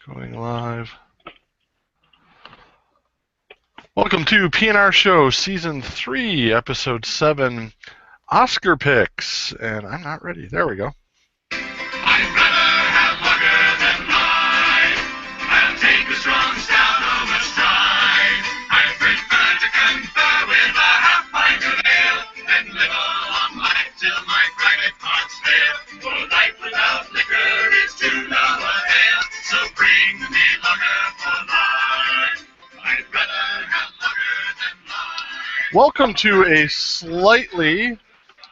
Going live. Welcome to PNRShow Season 3, Episode 7, Oscar Picks. And I'm not ready. There we go. I'd rather have lager than rye. I'll take a strong stout over stride. I prefer to confer with a half pint of ale and live a long life till my private parts fail. For life without liquor is to no avail. So bring me lager for life. I'd rather have lager than rye. Welcome to a slightly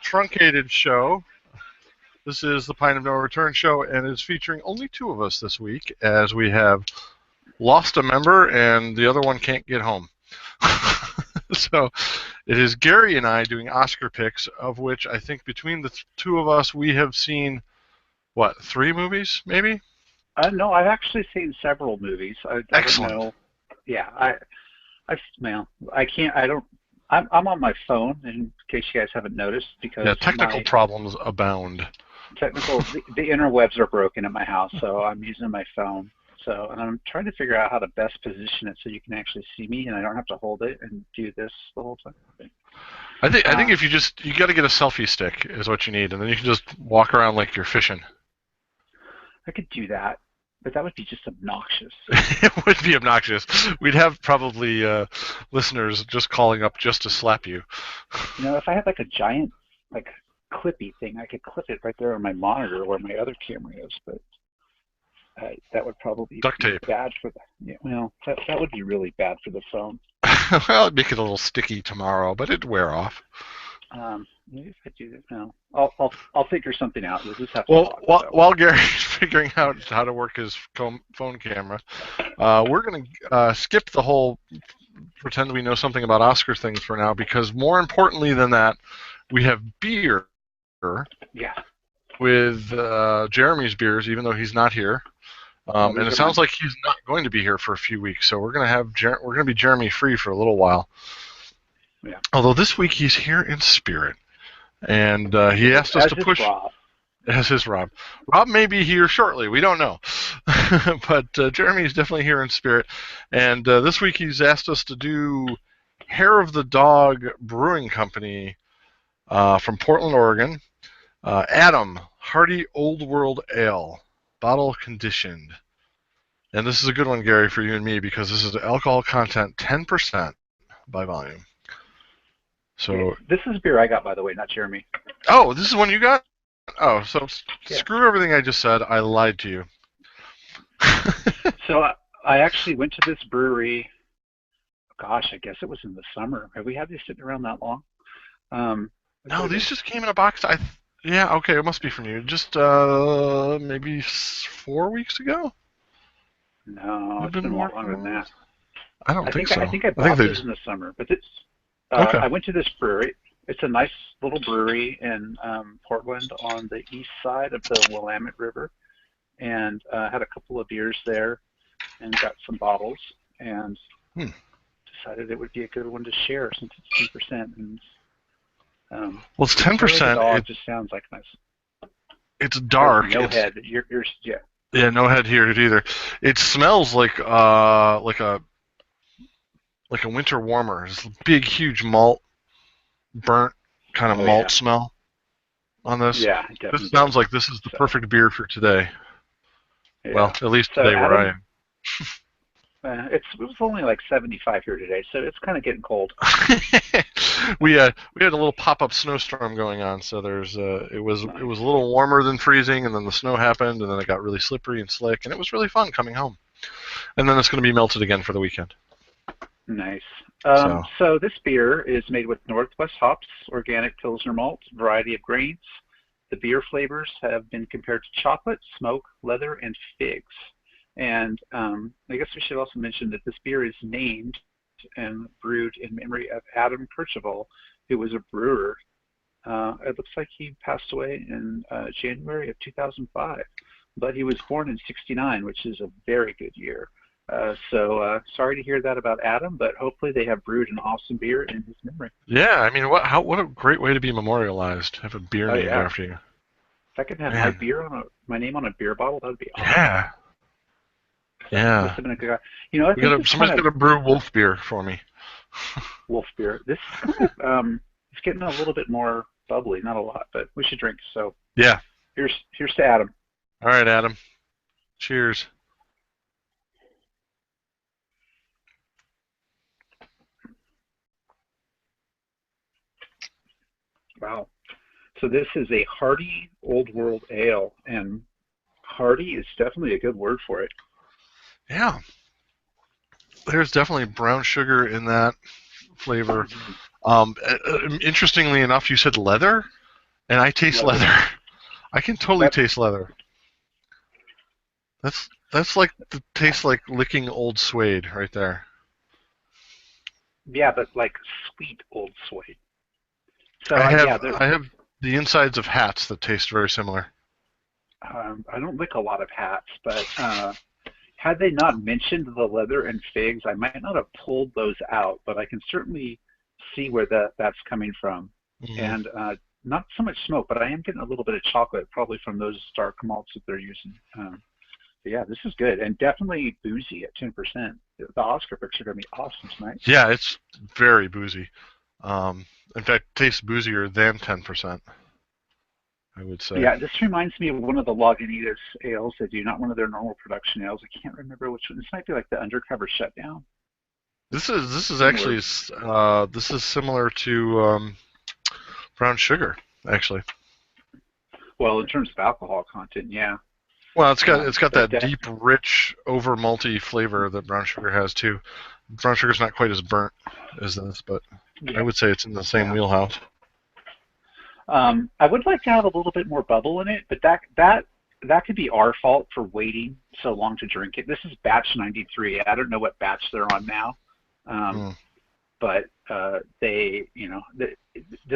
truncated show. This is the Pint of No Return show, and it's featuring only two of us this week, as we have lost a member and the other one can't get home. So it is Gary and I doing Oscar picks, of which I think between the two of us we have seen, what, 3 movies, maybe? No, I've actually seen several movies. I Excellent. don't know. Yeah, I'm on my phone, in case you guys haven't noticed, because Yeah, technical problems abound. the interwebs are broken at my house, so I'm using my phone. So, and I'm trying to figure out how to best position it so you can actually see me, and I don't have to hold it and do this the whole time. I think if you got to get a selfie stick is what you need, and then you can just walk around like you're fishing. I could do that, but that would be just obnoxious. It would be obnoxious. We'd have probably listeners just calling up just to slap you. You know, if I had like a giant, like, clippy thing, I could clip it right there on my monitor where my other camera is, but that would probably Duct be tape. bad for the. Yeah, well, that would be really bad for the phone. Well, it'd make it a little sticky tomorrow, but it'd wear off. Maybe if I do that, no, I'll figure something out. We'll just have to Well, talk. while Gary's figuring out how to work his phone camera, we're going to skip the whole pretend we know something about Oscar things for now, because more importantly than that, we have beer. Yeah. With Jeremy's beers, even though he's not here. And it sounds like he's not going to be here for a few weeks, so we're going to be Jeremy free for a little while. Yeah. Although this week he's here in spirit, and he asked us to push. As is Rob. Rob may be here shortly. We don't know, but Jeremy's definitely here in spirit. And this week he's asked us to do Hair of the Dog Brewing Company from Portland, Oregon. Adam, Hearty Old World Ale, bottle conditioned. And this is a good one, Gary, for you and me, because this is alcohol content 10% by volume. So this is beer I got, by the way, not Jeremy. Oh, this is one you got? Oh, so screw everything I just said. I lied to you. So I actually went to this brewery. Gosh, I guess it was in the summer. Have we had these sitting around that long? No, these just came in a box. Yeah, okay, it must be from you. Just maybe 4 weeks ago? No, it's been more longer than that. I don't think so. I think I bought this in the summer. But it's, okay. I went to this brewery. It's a nice little brewery in Portland on the east side of the Willamette River. And had a couple of beers there and got some bottles. And decided it would be a good one to share since it's 10%. And well, it's 10%. It just sounds like nice. It's dark. No head. You're yeah. Yeah, no head here either. It smells like a winter warmer. It's a big, huge malt, burnt kind of malt smell on this. Yeah, definitely. This sounds like this is the perfect beer for today. Yeah. Well, at least today where I am. It was only like 75 here today, so it's kind of getting cold. we had a little pop-up snowstorm going on, so it was a little warmer than freezing, and then the snow happened, and then it got really slippery and slick, and it was really fun coming home. And then it's going to be melted again for the weekend. Nice. So this beer is made with Northwest hops, organic Pilsner malt, variety of grains. The beer flavors have been compared to chocolate, smoke, leather, and figs. And I guess we should also mention that this beer is named and brewed in memory of Adam Kercheval, who was a brewer. It looks like he passed away in January of 2005, but he was born in '69, which is a very good year. So sorry to hear that about Adam, but hopefully they have brewed an awesome beer in his memory. Yeah, I mean, what a great way to be memorialized. Have a beer named after you. If I could have my name on a beer bottle, that would be awesome. Yeah. Yeah. Must have been a good guy. You know, I think somebody's got to brew wolf beer for me. Wolf beer. This kind of it's getting a little bit more bubbly, not a lot, but we should drink. So yeah. Here's to Adam. All right, Adam. Cheers. Wow. So this is a hearty old world ale, and hearty is definitely a good word for it. Yeah. There's definitely brown sugar in that flavor. Interestingly enough, you said leather, and I taste leather. I can totally taste leather. That's like tastes like licking old suede right there. Yeah, but like sweet old suede. So I have the insides of hats that taste very similar. I don't lick a lot of hats, but had they not mentioned the leather and figs, I might not have pulled those out, but I can certainly see where that's coming from. And not so much smoke, but I am getting a little bit of chocolate, probably from those dark malts that they're using. But yeah, this is good, and definitely boozy at 10%. The Oscar picks are going to be awesome tonight. Yeah, it's very boozy. In fact, it tastes boozier than 10%, I would say. Yeah, this reminds me of one of the Lagunitas ales they do, not one of their normal production ales. I can't remember which one. This might be like the Undercover Shutdown. This is actually this is similar to brown sugar, actually. Well, in terms of alcohol content, yeah. Well, it's got that deep, rich, over malty flavor that brown sugar has too. Brown sugar's not quite as burnt as this, but I would say it's in the same wheelhouse. I would like to have a little bit more bubble in it, but that could be our fault for waiting so long to drink it. This is batch 93. I don't know what batch they're on now, but this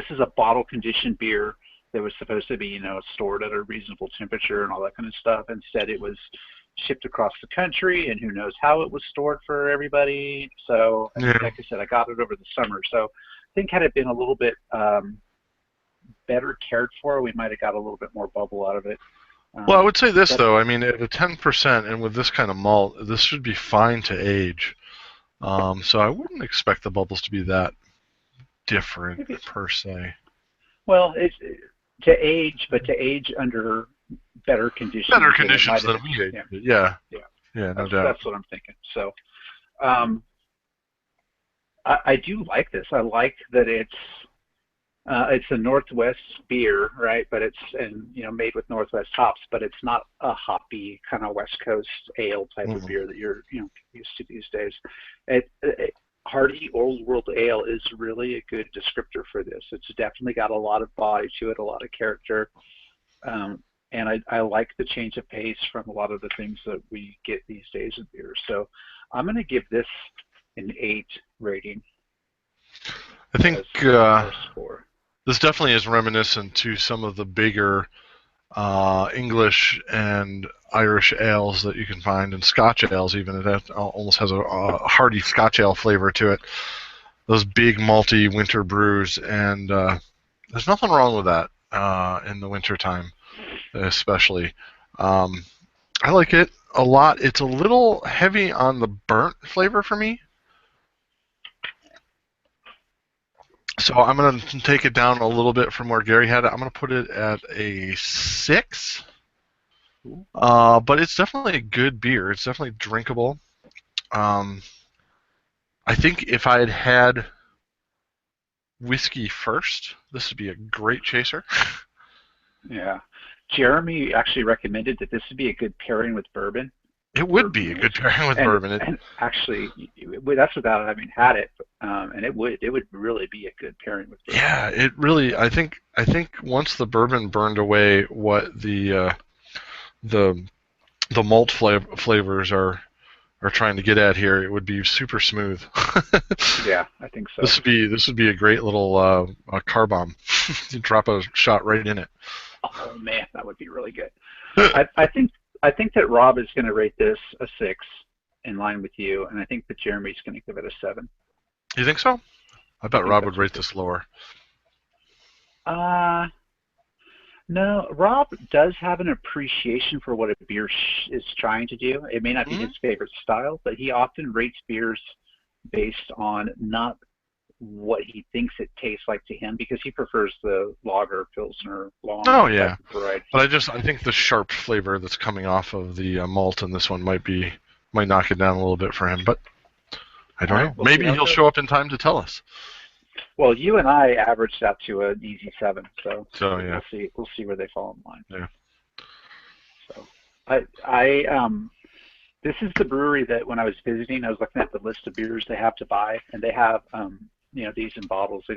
is a bottle conditioned beer that was supposed to be, stored at a reasonable temperature and all that kind of stuff. Instead, it was shipped across the country, and who knows how it was stored for everybody. So, like I said, I got it over the summer. So, I think had it been a little bit better cared for, we might have got a little bit more bubble out of it. Well, I would say this, though. I mean, at a 10% and with this kind of malt, this should be fine to age. So I wouldn't expect the bubbles to be that different, per se. Well, it's to age, but to age under better conditions. Better conditions than we age. Yeah, no doubt. That's what I'm thinking. So I do like this. I like that it's a Northwest beer, right? But it's made with Northwest hops, but it's not a hoppy kind of West Coast ale type of beer that you're used to these days. Hearty Old World Ale is really a good descriptor for this. It's definitely got a lot of body to it, a lot of character, and I like the change of pace from a lot of the things that we get these days in beer. So I'm going to give this an 8 rating. I think this definitely is reminiscent to some of the bigger English and Irish ales that you can find, and Scotch ales even. It almost has a hearty Scotch ale flavor to it. Those big malty winter brews, and there's nothing wrong with that in the wintertime, especially. I like it a lot. It's a little heavy on the burnt flavor for me. So I'm going to take it down a little bit from where Gary had it. I'm going to put it at a 6. But it's definitely a good beer. It's definitely drinkable. I think if I had had whiskey first, this would be a great chaser. Yeah. Jeremy actually recommended that this would be a good pairing with bourbon. It would be a good pairing with bourbon. And actually, that's without having had it, and it would really be a good pairing with bourbon. Yeah, it really. I think once the bourbon burned away what the malt flavors are trying to get at here, it would be super smooth. Yeah, I think so. This would be a great little car bomb. You drop a shot right in it. Oh man, that would be really good. I think that Rob is going to rate this a 6, in line with you, and I think that Jeremy's going to give it a 7. You think so? I bet Rob would rate this lower. No, Rob does have an appreciation for what a beer is trying to do. It may not be his favorite style, but he often rates beers based on not what he thinks it tastes like to him, because he prefers the lager, pilsner, long. Oh yeah, variety. But I think the sharp flavor that's coming off of the malt in this one might knock it down a little bit for him. But I don't know. Maybe he'll show up in time to tell us. Well, you and I averaged out to an easy 7, so yeah, we'll see where they fall in line. Yeah. So this is the brewery that when I was visiting, I was looking at the list of beers they have to buy, and they have these in bottles. They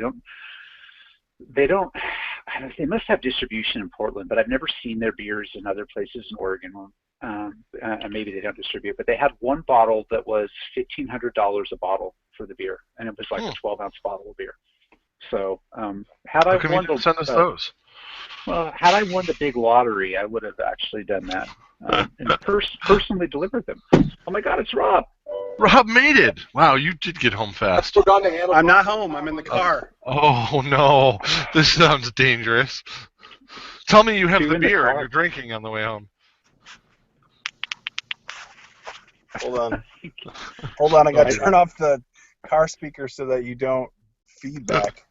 must have distribution in Portland, but I've never seen their beers in other places in Oregon. Maybe they don't distribute, but they had one bottle that was $1,500 a bottle for the beer, and it was like a 12-ounce bottle of beer. So had I won send us those? Well, had I won the big lottery, I would have actually done that and personally delivered them. Oh my God, it's Rob! Rob made it! Wow, you did get home fast. I'm not home. I'm in the car. Oh no, this sounds dangerous. Tell me you have the beer and you're drinking on the way home. Hold on. I got to turn off the car speaker so that you don't feedback.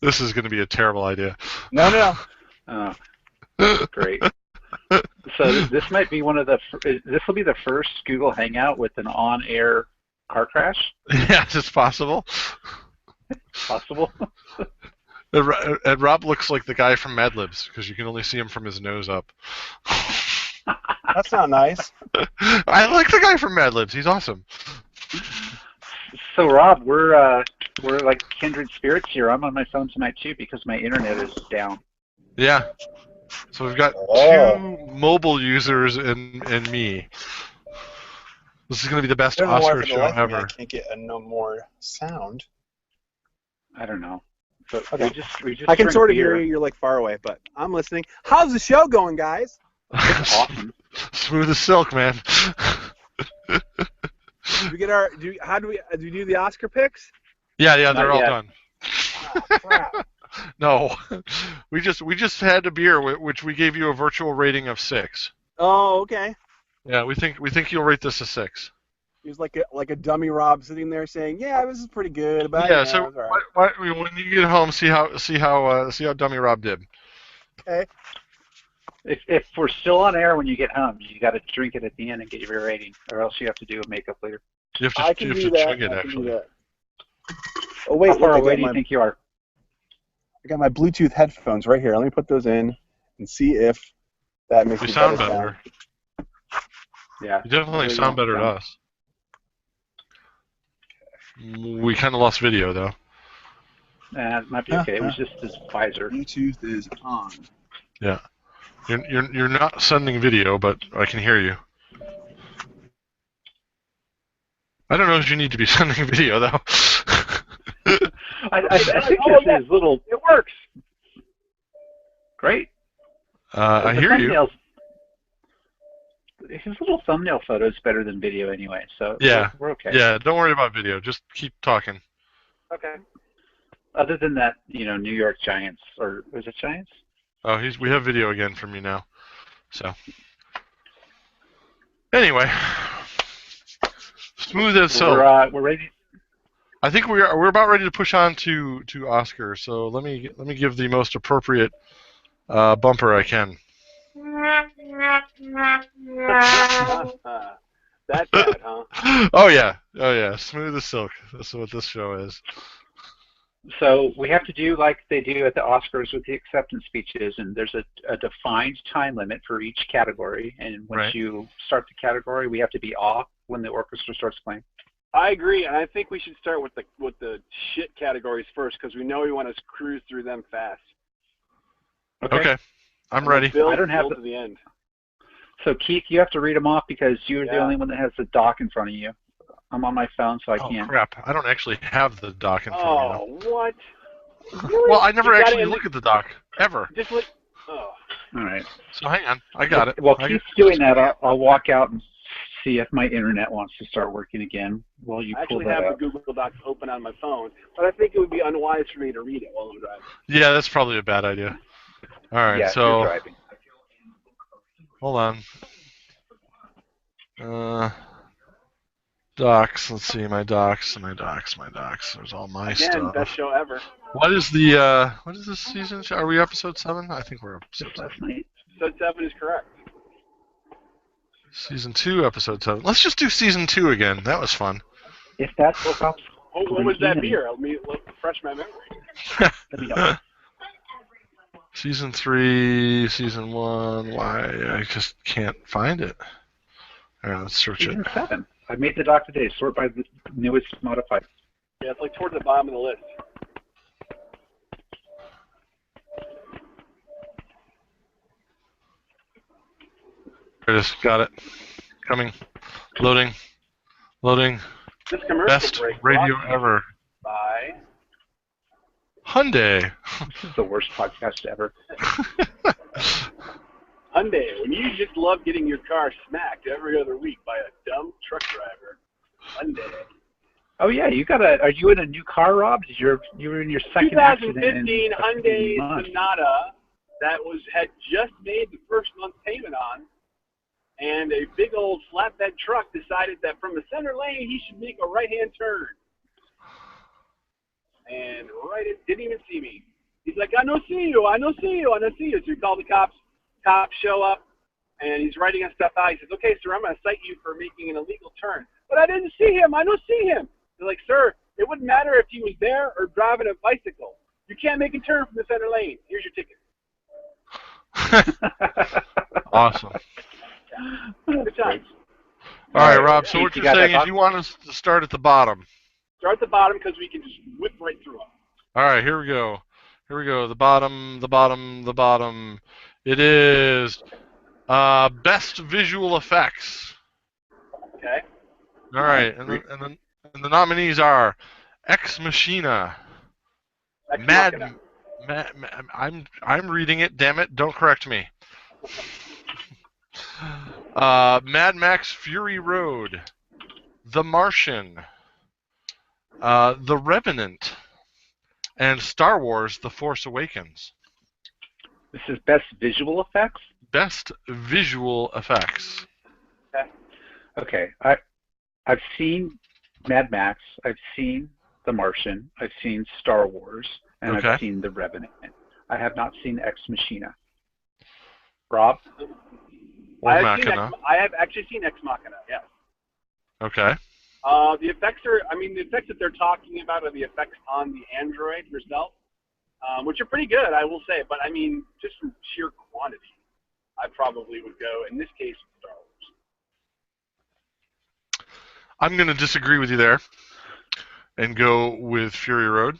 This is going to be a terrible idea. No. Oh, great. So this might be this will be the first Google Hangout with an on-air car crash? Yes, it's possible. Possible. And Rob looks like the guy from Mad Libs, because you can only see him from his nose up. That's not nice. I like the guy from Mad Libs. He's awesome. So Rob, we're like kindred spirits here. I'm on my phone tonight too because my internet is down. Yeah. So we've got 2 mobile users and me. This is going to be the best Oscar show ever. I can't get no more sound. I don't know. But okay. we just I can sort of hear you. You're like far away, but I'm listening. How's the show going, guys? It's awesome. Smooth as silk, man. Do we do the Oscar picks? Yeah, they're all done. Oh, crap. No, we just had a beer which we gave you a virtual rating of 6. Oh, okay. Yeah, we think you'll rate this a 6. He was like a dummy Rob sitting there saying, "Yeah, this is pretty good." But yeah, so when you get home, see how dummy Rob did. Okay. If we're still on air when you get home, you got to drink it at the end and get your rating, or else you have to do a makeup later. You have to chug it, actually. Oh wait, how far away do you think you are? I got my Bluetooth headphones right here. Let me put those in and see if that makes me sound better. Yeah. You definitely sound better to us. We kind of lost video though. It might be okay. It was just his visor. Bluetooth is on. Yeah. You're not sending video, but I can hear you. I don't know if you need to be sending video though. I think this is little. It works. Great. I hear you. His little thumbnail photo is better than video anyway, so yeah, we're okay. Yeah, don't worry about video. Just keep talking. Okay. Other than that, New York Giants, or was it Giants? Oh, we have video again from you now. So anyway, smooth as silk. We're ready. I think we're about ready to push on to Oscar. So let me give the most appropriate bumper I can. That's bad, huh? Oh yeah, smooth as silk. That's what this show is. So we have to do like they do at the Oscars with the acceptance speeches, and there's a defined time limit for each category. And once you start the category, we have to be off when the orchestra starts playing. I agree, and I think we should start with the shit categories first because we know we want to cruise through them fast. Okay. I'm ready. I don't have to the end. So Keith, you have to read them off because you're the only one that has the doc in front of you. I'm on my phone, so I can't. Oh crap! I don't actually have the doc in front of me. Oh, what? Really? Well, I never actually look at the doc ever. Just look. Oh. All right. So hang on, I got it. While Keith's doing that, I'll walk out and see if my internet wants to start working again while you pull that up. I actually have the Google Docs open on my phone, but I think it would be unwise for me to read it while I'm driving. Yeah, that's probably a bad idea. All right, yeah, so you're driving. hold on. Docs. Let's see my docs. There's all my Again, stuff. best show ever. What is this season? Are we episode 7? I think we're episode 7. Last night. Episode 7 is correct. Season 2, episode 7. Let's just do season 2 again. That was fun. If that's what cops. What was that beer? Let me refresh my memory. Let me know. Season 3, season 1. Why? I just can't find it. All right, let's search Season it. 7. I made the doc today. Sort by the newest modified. Yeah, it's like towards the bottom of the list. There it is. Got it. Coming. Loading. This commercial Best break radio brought ever. by Hyundai. This is the worst podcast ever. Hyundai. When you just love getting your car smacked every other week by a dumb truck driver. Hyundai. Oh yeah, you got a. Are you in a new car, Rob? You were in your second 2015 accident. Hyundai Sonata that had just made the first month payment on, and a big old flatbed truck decided that from the center lane he should make a right-hand turn. And didn't even see me. He's like, I don't see you. So he called the cops. Cops show up, and he's writing us stuff out. He says, okay, sir, I'm going to cite you for making an illegal turn. But I didn't see him. I don't see him. They're like, sir, it wouldn't matter if he was there or driving a bicycle. You can't make a turn from the center lane. Here's your ticket. Awesome. Good times. All right, Rob, so what you're saying is you want us to start at the bottom. Start at the bottom because we can just whip right through them. All right, here we go. The bottom. It is best visual effects. Okay. All right, and the nominees are Ex Machina, I'm reading it. Damn it! Don't correct me. Mad Max Fury Road, The Martian, The Revenant, and Star Wars: The Force Awakens. This is best visual effects? Best visual effects. Okay. I've seen Mad Max. I've seen The Martian. I've seen Star Wars. And Okay. I've seen The Revenant. I have not seen Ex Machina. Rob? Or Machina. I have actually seen Ex Machina, yes. Okay. The effects that they're talking about are the effects on the android herself, which are pretty good, I will say. But I mean, just from sheer quantity, I probably would go, in this case, with Star Wars. I'm going to disagree with you there and go with Fury Road.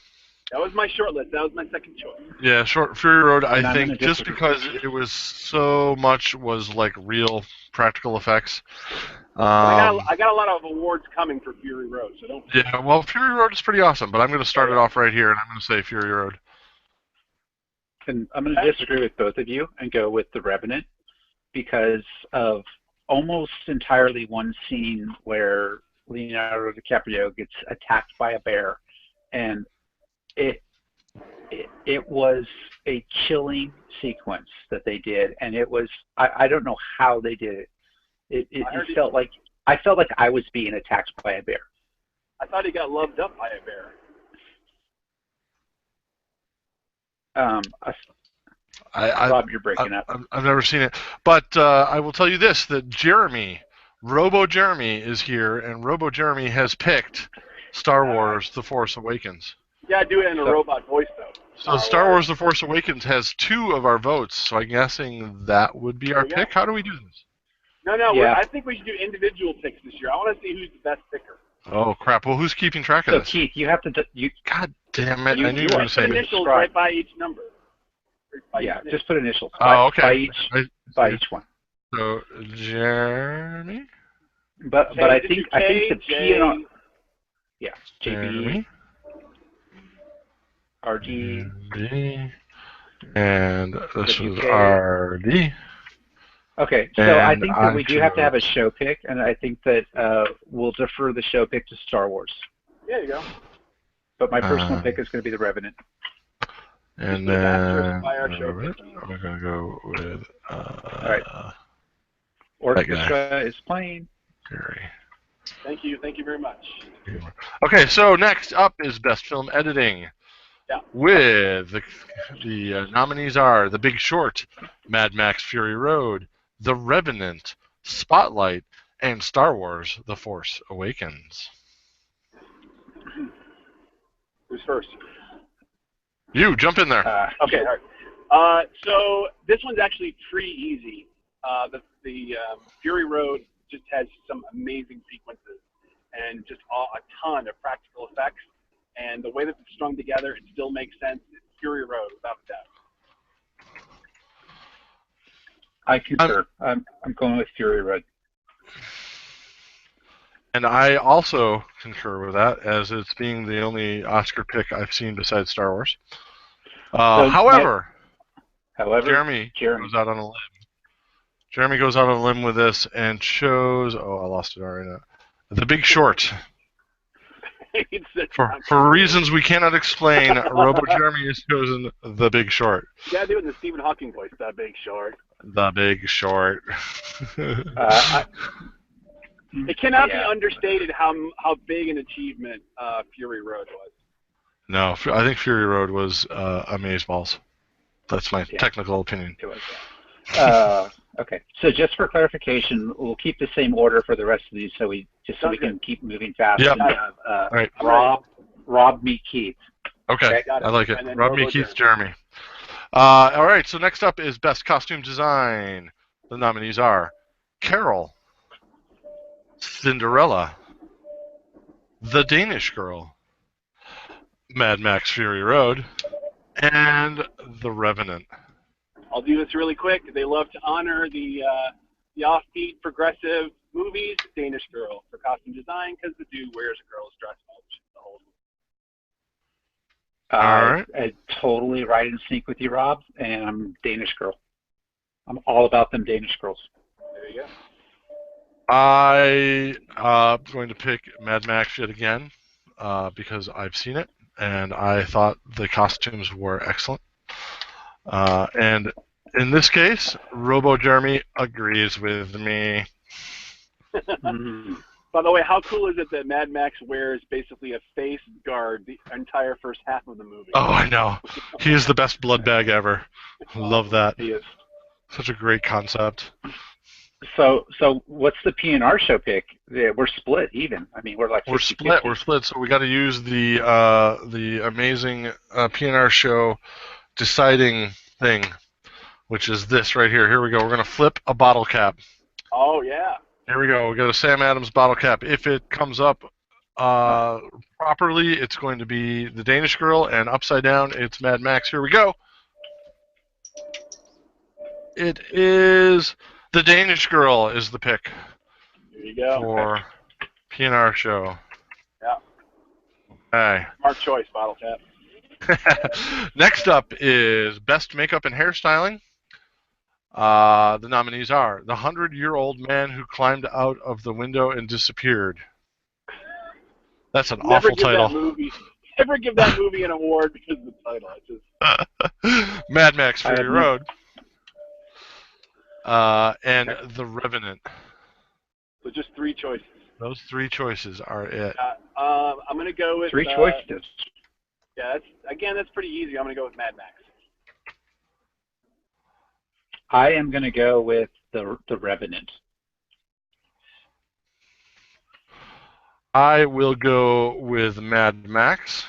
That was my short list. That was my second choice. Yeah, Fury Road, I think, just disagree. because it was so much was like real practical effects. I got a lot of awards coming for Fury Road, so don't. Yeah, well, Fury Road is pretty awesome, but I'm going to start it off right here, and I'm going to say Fury Road. And I'm going to disagree with both of you and go with The Revenant because of almost entirely one scene where Leonardo DiCaprio gets attacked by a bear, and it was a chilling sequence that they did, and it was I don't know how they did it. It felt like I was being attacked by a bear. I thought he got loved up by a bear. Rob, you're breaking up. I've never seen it, but I will tell you this: that Robo Jeremy is here, and Robo Jeremy has picked Star Wars: The Force Awakens. Yeah, do it in a robot voice though. So Star Wars: The Force Awakens has 2 of our votes, so I'm guessing that would be our pick. How do we do this? No, Yeah. I think we should do individual picks this year. I want to see who's the best picker. Oh crap! Well, who's keeping track of So this? Keith, you have to God damn it! I knew you were Put going to say this. initials right by each number. just put initials. Oh, okay. By each one. So Jeremy. But I think the J, JB, Jeremy. RD, D, and this was WK. RD. Okay, so And I think that we I do have to have a chose- show pick, and I think that we'll defer the show pick to Star Wars. there you go. But my personal pick is going to be The Revenant. And then I'm going to go with all right. Orchestra is playing. Gary. Thank you very much. Okay, so next up is Best Film Editing. Yeah. With the nominees are The Big Short, Mad Max Fury Road, The Revenant, Spotlight, and Star Wars The Force Awakens. Who's first? You, jump in there. Okay, all right. So this one's actually pretty easy. The Fury Road just has some amazing sequences and just a ton of practical effects. And the way that it's strung together, it still makes sense. It's Fury Road, without a doubt. I concur. I'm going with Fury Road. And I also concur with that, as it's being the only Oscar pick I've seen besides Star Wars. However, Jeremy goes out on a limb. Jeremy goes out on a limb with this and chose. Oh, I lost it already. The Big Short. For reasons we cannot explain, Robo Jeremy has chosen The Big Short. You gotta do it in the Stephen Hawking voice. The Big Short. The Big Short. It cannot be understated how big an achievement Fury Road was. No, I think Fury Road was amazeballs. That's my technical opinion. It was, okay, so just for clarification, we'll keep the same order for the rest of these, so we can keep moving fast. Yep. All right. Rob, meet Keith. Okay, I like it. Rob, meet Keith, Jeremy. All right, so next up is Best Costume Design. The nominees are Carol, Cinderella, The Danish Girl, Mad Max Fury Road, and The Revenant. I'll do this really quick. They love to honor the offbeat, progressive movies. Danish Girl for costume design, because the dude wears a girl's dress the whole movie. All right. I'm totally right in sync with you, Rob, and I'm Danish Girl. I'm all about them Danish girls. There you go. I'm going to pick Mad Max yet again because I've seen it, and I thought the costumes were excellent. And in this case, Robo Jeremy agrees with me. By the way, how cool is it that Mad Max wears basically a face guard the entire first half of the movie? Oh, I know. He is the best blood bag ever. Love that. He is. Such a great concept. So what's the PNRShow pick? Yeah, we're split even. I mean, we're like 50-50. We're split. So we got to use the amazing PNRShow deciding thing, which is this right here. Here we go. We're going to flip a bottle cap. Oh, yeah. Here we go. We got a Sam Adams bottle cap. If it comes up properly, it's going to be the Danish Girl, and upside down, it's Mad Max. Here we go. It is the Danish Girl is the pick. Here you go. For PNRShow. Yeah. Okay. Smart choice, bottle cap. Next up is Best Makeup and Hairstyling. The nominees are The 100-Year-Old Man Who Climbed Out of the Window and Disappeared. That's an awful title. Never give that movie an award because of the title. Mad Max Fury Road. And The Revenant. So just three choices. Those three choices are it. I'm going to go with... Three choices. Yeah, that's pretty easy. I'm going to go with Mad Max. I am going to go with the Revenant. I will go with Mad Max.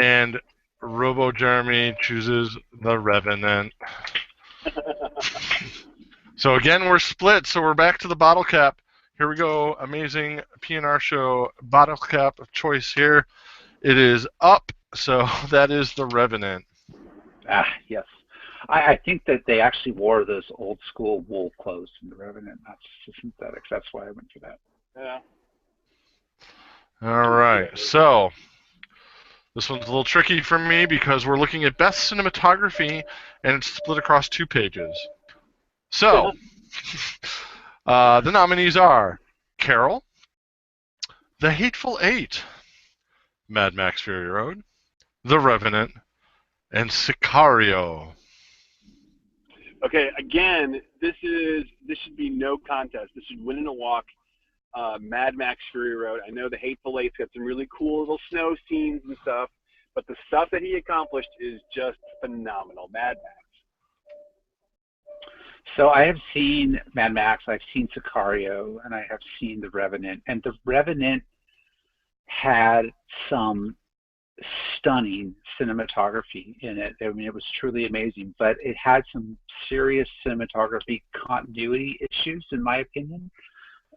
And Robo Jeremy chooses The Revenant. So again, we're split, so we're back to the bottle cap. Here we go. Amazing PNRShow bottle cap of choice here. It is up, so that is The Revenant. Yes. I think that they actually wore those old school wool clothes in The Revenant, not synthetics. That's why I went for that. Yeah. All right. So this one's a little tricky for me because we're looking at Best Cinematography, and it's split across 2 pages. So the nominees are Carol, The Hateful Eight, Mad Max Fury Road, The Revenant, and Sicario. Okay, again, this should be no contest. This should win in a walk. Mad Max Fury Road. I know the Hateful Eight's got some really cool little snow scenes and stuff, but the stuff that he accomplished is just phenomenal. Mad Max. So I have seen Mad Max, I've seen Sicario, and I have seen The Revenant. And The Revenant had some stunning cinematography in it. I mean, it was truly amazing, but it had some serious cinematography continuity issues, in my opinion.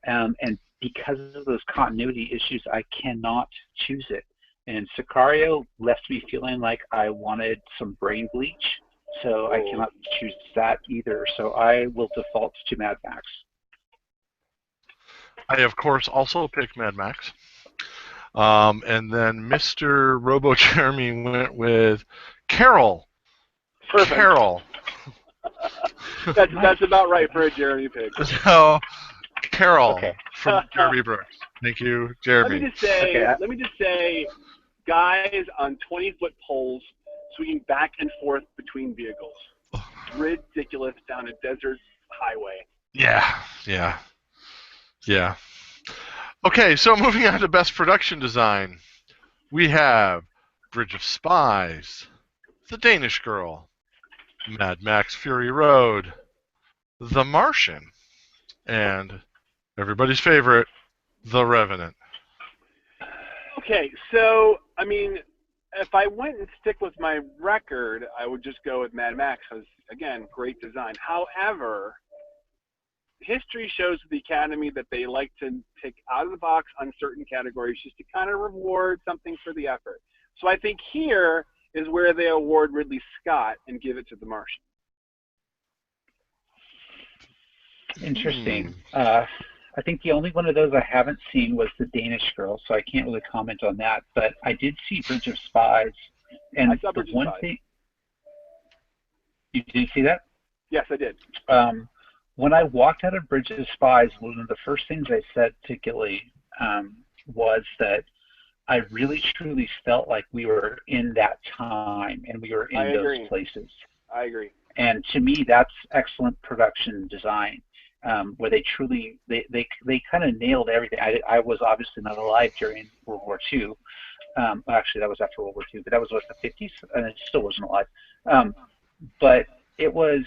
And because of those continuity issues, I cannot choose it. And Sicario left me feeling like I wanted some brain bleach, so I cannot choose that either. So I will default to Mad Max. I, of course, also picked Mad Max. And then Mr. Robo Jeremy went with Carol. Perfect. Carol. That's about right for a Jeremy pick. So, Carol from Jeremy Brooks. Thank you, Jeremy. Let me just say, guys on 20-foot poles swinging back and forth between vehicles. Ridiculous down a desert highway. Yeah. Okay, so moving on to Best Production Design. We have Bridge of Spies, The Danish Girl, Mad Max Fury Road, The Martian, and everybody's favorite, The Revenant. Okay, so, I mean, if I went and stick with my record, I would just go with Mad Max because, again, great design. However, history shows the Academy that they like to take out of the box on certain categories just to kind of reward something for the effort. So I think here is where they award Ridley Scott and give it to The Martian. Interesting. I think the only one of those I haven't seen was The Danish Girl, so I can't really comment on that. But I did see Bridge of Spies, and I saw Bridge of Spies. thing. You did see that? Yes, I did. When I walked out of Bridge of Spies, one of the first things I said to Gilly was that I really truly felt like we were in that time and we were in those places. I agree. And to me, that's excellent production design, where they truly they kind of nailed everything. I was obviously not alive during World War II. Actually, that was after World War II, but that was what, the 50s, and I still wasn't alive. But it was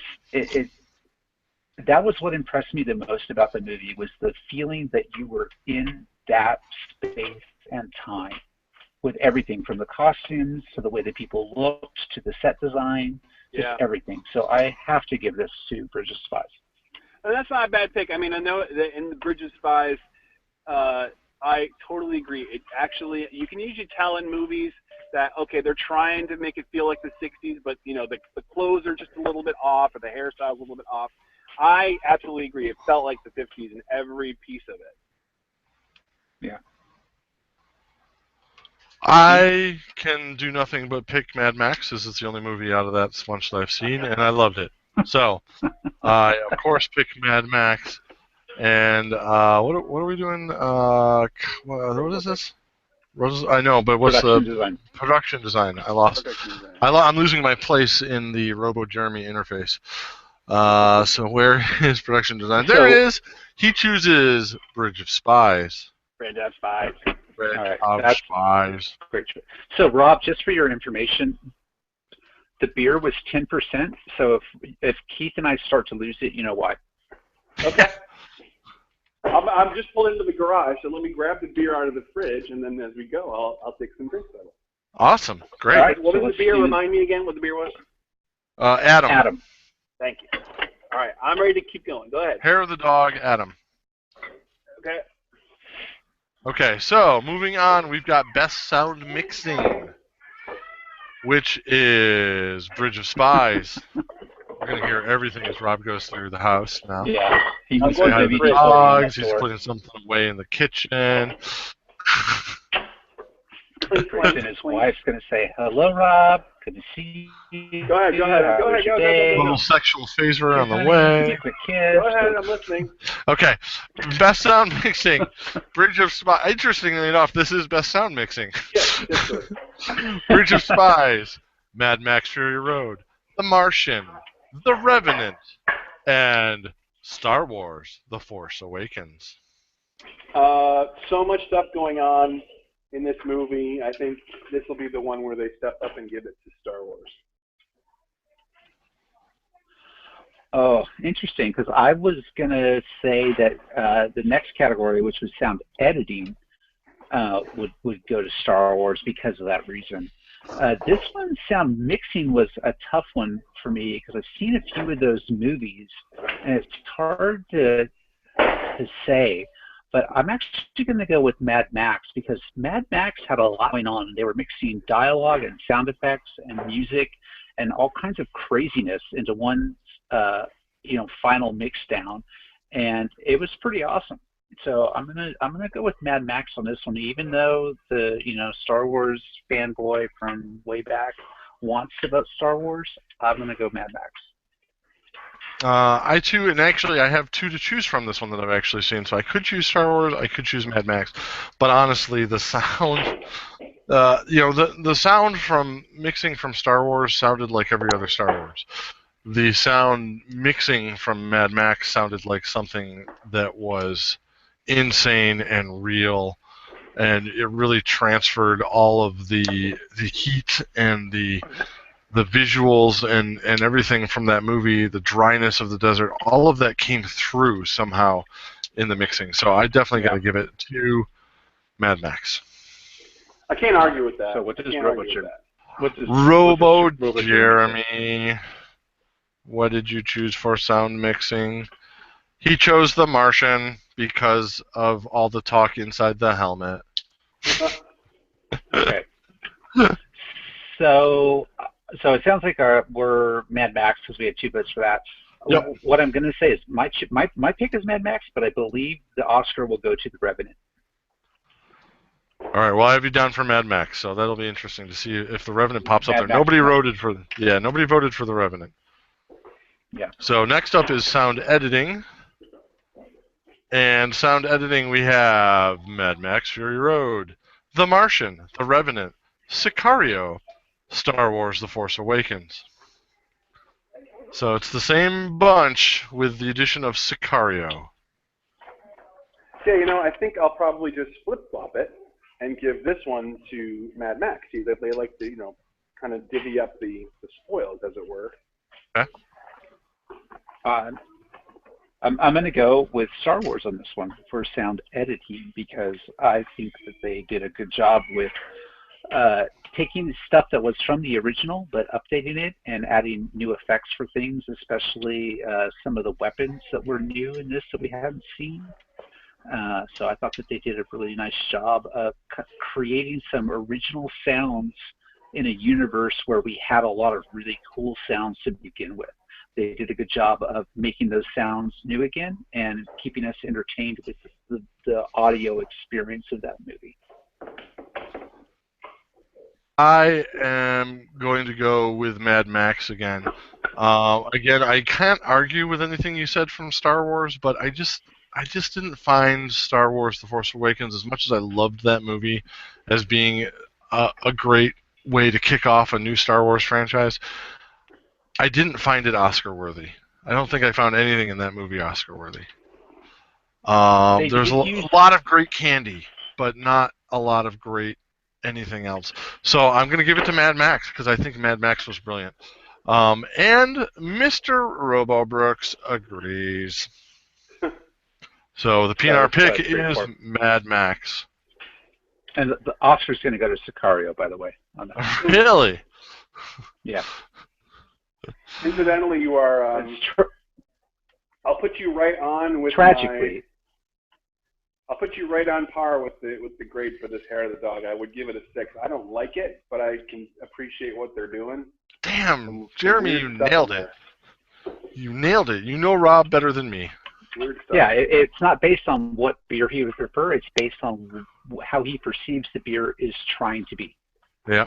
that was what impressed me the most about the movie, was the feeling that you were in that space and time, with everything from the costumes to the way that people looked to the set design, just everything. So I have to give this to Bridge of Spies. And that's not a bad pick. I mean, I know that in the Bridge of Spies, I totally agree. It actually, you can usually tell in movies that, okay, they're trying to make it feel like the 60s, but, you know, the clothes are just a little bit off, or the hairstyle is a little bit off. I absolutely agree. It felt like the 50s in every piece of it. Yeah. I can do nothing but pick Mad Max, as it's the only movie out of that bunch that I've seen, and I loved it. So, I, of course, pick Mad Max. And what are we doing? What is this? I know, but what's the production design? I lost. I'm losing my place in the Robo Jeremy interface. So where is production design? There it is. He chooses Bridge of Spies. Bridge of Spies. Bridge of Spies. Great. So Rob, just for your information, the beer was 10%. So if Keith and I start to lose it, you know why. Okay. I'm just pulling into the garage, so let me grab the beer out of the fridge, and then as we go, I'll take some drinks out of it. Awesome. Great. All right, what was the beer? Remind me again what the beer was. Adam. Adam. Thank you. All right, I'm ready to keep going. Go ahead. Hair of the dog, Adam. Okay. Okay, so moving on, we've got Best Sound Mixing, which is Bridge of Spies. We're going to hear everything as Rob goes through the house now. Yeah. He's going to the dogs, he's putting something away in the kitchen. And his wife's going to say, "Hello, Rob. Good to see you. Go ahead. Go. A little sexual phaser on the way. Go ahead, I'm listening. Okay. Best Sound Mixing. Bridge of Spies. Interestingly enough, this is Best Sound Mixing. Yes, Bridge of Spies. Mad Max Fury Road, The Martian, The Revenant, and Star Wars: The Force Awakens. So much stuff going on in this movie. I think this will be the one where they step up and give it to Star Wars. Oh, interesting, because I was going to say that the next category, which was sound editing, would go to Star Wars because of that reason. This one, sound mixing, was a tough one for me because I've seen a few of those movies, and it's hard to say. But I'm actually going to go with Mad Max because Mad Max had a lot going on. They were mixing dialogue and sound effects and music and all kinds of craziness into one, final mix down, and it was pretty awesome. So I'm gonna go with Mad Max on this one, even though the Star Wars fanboy from way back wants to vote Star Wars. I'm gonna go Mad Max. I too, and actually I have two to choose from this one that I've actually seen. So I could choose Star Wars, I could choose Mad Max, but honestly, the sound, the sound from mixing from Star Wars sounded like every other Star Wars. The sound mixing from Mad Max sounded like something that was insane and real, and it really transferred all of the heat and the visuals and everything from that movie, the dryness of the desert, all of that came through somehow in the mixing. So I definitely got to give it to Mad Max. I can't argue with that. So what does Robo Jeremy, what did you choose for sound mixing? He chose The Martian because of all the talk inside the helmet. Okay. So it sounds like we're Mad Max because we had 2 votes for that. Yep. What I'm going to say is my pick is Mad Max, but I believe the Oscar will go to The Revenant. All right, well, I have you down for Mad Max, so that'll be interesting to see if The Revenant pops up there. Nobody voted for The Revenant. Yeah. So next up is sound editing. And sound editing, we have Mad Max Fury Road, The Martian, The Revenant, Sicario, Star Wars: The Force Awakens. So it's the same bunch with the addition of Sicario. Yeah, I think I'll probably just flip-flop it and give this one to Mad Max. See, that they like to, kind of divvy up the spoils, as it were. Okay. I'm going to go with Star Wars on this one for sound editing because I think that they did a good job with taking the stuff that was from the original but updating it and adding new effects for things, especially some of the weapons that were new in this that we hadn't seen. So I thought that they did a really nice job of creating some original sounds in a universe where we had a lot of really cool sounds to begin with. They did a good job of making those sounds new again and keeping us entertained with the audio experience of that movie. I am going to go with Mad Max again. Again, I can't argue with anything you said from Star Wars, but I just didn't find Star Wars: The Force Awakens, as much as I loved that movie, as being a great way to kick off a new Star Wars franchise. I didn't find it Oscar-worthy. I don't think I found anything in that movie Oscar-worthy. There's a lot of great candy, but not a lot of great anything else. So I'm going to give it to Mad Max because I think Mad Max was brilliant. And Mr. Robo Brooks agrees. So the PNR pick is Mad Max. And the Oscar's going to go to Sicario, by the way. On that. Really? Yeah. Incidentally, you are. I'll put you right on with tragically. I'll put you right on par with the grade for this Hair of the Dog. I would give it a 6. I don't like it, but I can appreciate what they're doing. Damn, Jeremy, you nailed it. You nailed it. You know Rob better than me. Weird stuff. Yeah, it's not based on what beer he would prefer. It's based on how he perceives the beer is trying to be. Yeah.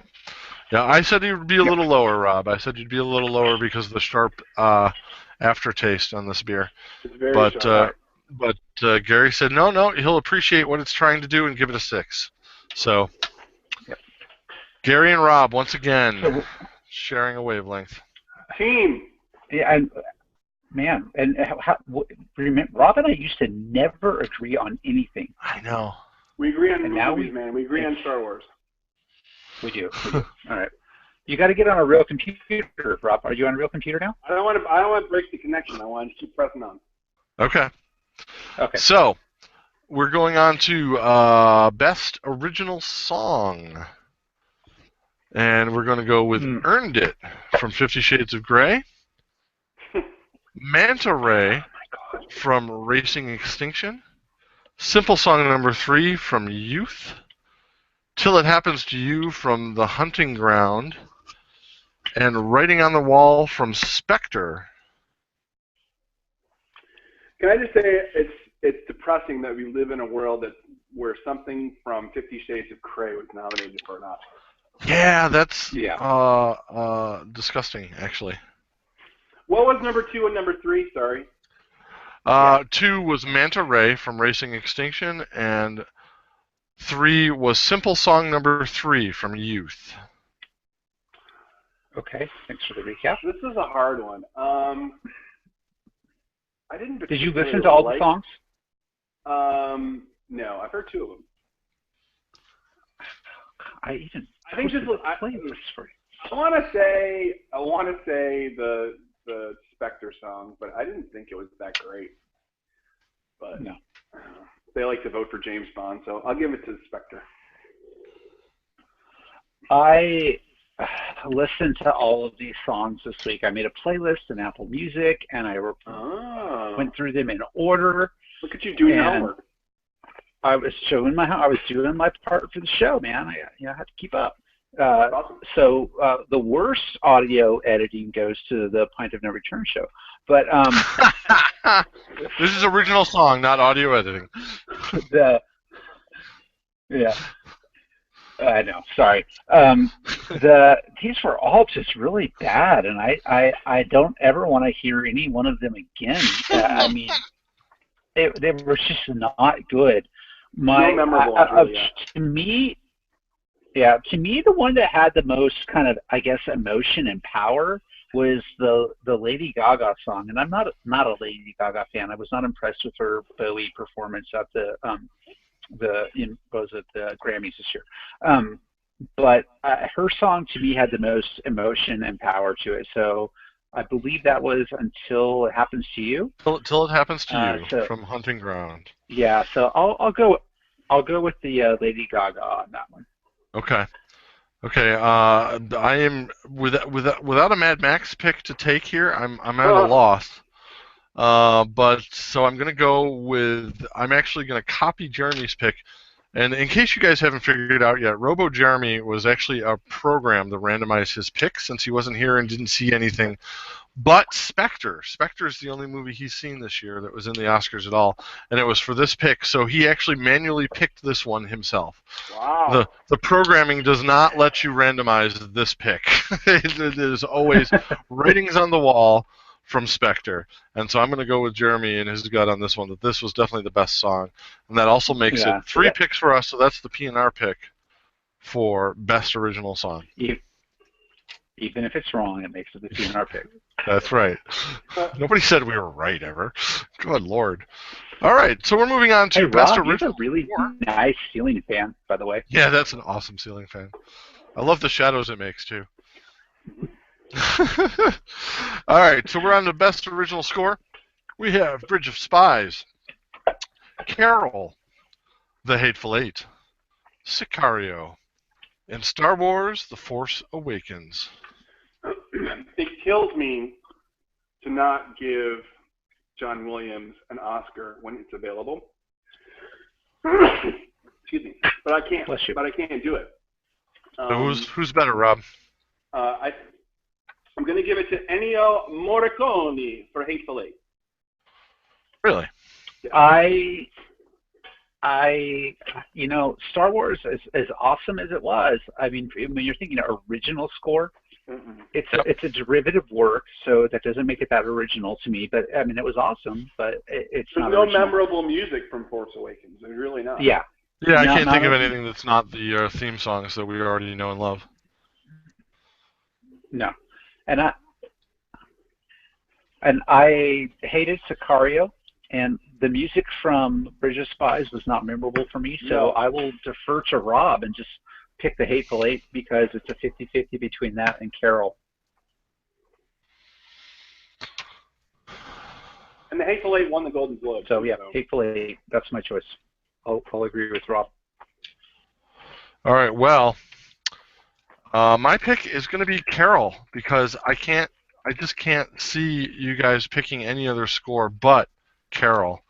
Yeah, I said you'd be a little lower, Rob. I said you'd be a little lower because of the sharp aftertaste on this beer. It's very sharp. But Gary said, no, he'll appreciate what it's trying to do and give it a 6. So, yep. Gary and Rob, once again, sharing a wavelength. Team. Yeah, and remember, Rob and I used to never agree on anything. I know. We agree on And movies, man. We agree on Star Wars. We do. All right. You got to get on a real computer, Rob. Are you on a real computer now? I don't want to break the connection. I want to keep pressing on. Okay. Okay. So we're going on to Best Original Song. And we're going to go with Earned It from 50 Shades of Grey. Manta Ray from Racing Extinction. Simple Song number 3 from Youth. Till It Happens to You from The Hunting Ground. And Writing on the Wall from Spectre. Can I just say it's depressing that we live in a world where something from 50 Shades of Grey was nominated for an Oscar. Yeah, that's disgusting, actually. What was number 2 and number 3? Sorry. 2 was Manta Ray from Racing Extinction, and 3 was Simple Song number 3 from Youth. Okay, thanks for the recap. This is a hard one. I didn't. Did you listen to all the songs? No, I've heard 2 of them. I want to say the Spectre song, but I didn't think it was that great. But no, they like to vote for James Bond, so I'll give it to Spectre. I listened to all of these songs this week. I made a playlist in Apple Music, and I went through them in order. Look at you doing homework. I was doing my part for the show, man. I had to keep up. So the worst audio editing goes to the Point of No Return show. But this is original song, not audio editing. I know. Sorry. These were all just really bad, and I don't ever want to hear any one of them again. I mean, they were just not good. To me, the one that had the most kind of, I guess, emotion and power was the Lady Gaga song, and I'm not a Lady Gaga fan. I was not impressed with her Bowie performance at the Grammys this year. But her song to me had the most emotion and power to it. So I believe that was Until It Happens to You. Till It Happens to You from Hunting Ground. Yeah, so I'll go with the Lady Gaga on that one. Okay. I am without a Mad Max pick to take here. I'm at a loss. But so I'm gonna go with. I'm actually gonna copy Jeremy's pick. And in case you guys haven't figured it out yet, Robo Jeremy was actually a program that randomized his picks since he wasn't here and didn't see anything. But Spectre is the only movie he's seen this year that was in the Oscars at all, and it was for this pick. So he actually manually picked this one himself. Wow. The programming does not let you randomize this pick. It is always Ratings on the Wall from Spectre. And so I'm going to go with Jeremy and his gut on this one, that this was definitely the best song. And that also makes it 3 picks for us, so that's the PNR pick for Best Original Song. Even if it's wrong, it makes it the PNR pick. That's right. Nobody said we were right ever. Good Lord. All right, so we're moving on to Best Original. You're a really nice ceiling fan, by the way. Yeah, that's an awesome ceiling fan. I love the shadows it makes, too. All right, so we're on to Best Original Score. We have Bridge of Spies, Carol, The Hateful Eight, Sicario, and Star Wars The Force Awakens. It kills me to not give John Williams an Oscar when it's available. Excuse me, but I can't. But I can't do it. So who's better, Rob? I'm going to give it to Ennio Morricone for Hateful Eight. Really? I Star Wars, as awesome as it was, I mean, when you're thinking original score, it's a derivative work, so that doesn't make it that original to me. But I mean, it was awesome, but it's not no original. memorable music from Force Awakens. There's really not. Yeah. Yeah, I can't think of anything that's not the theme songs that we already know and love. No, and I hated Sicario, and the music from Bridge of Spies was not memorable for me. So I will defer to Rob and just pick The Hateful Eight because it's a 50-50 between that and Carol. And The Hateful Eight won the Golden Globe. So yeah, Hateful Eight. That's my choice. I'll agree with Rob. All right. Well, my pick is going to be Carol because I just can't see you guys picking any other score but Carol.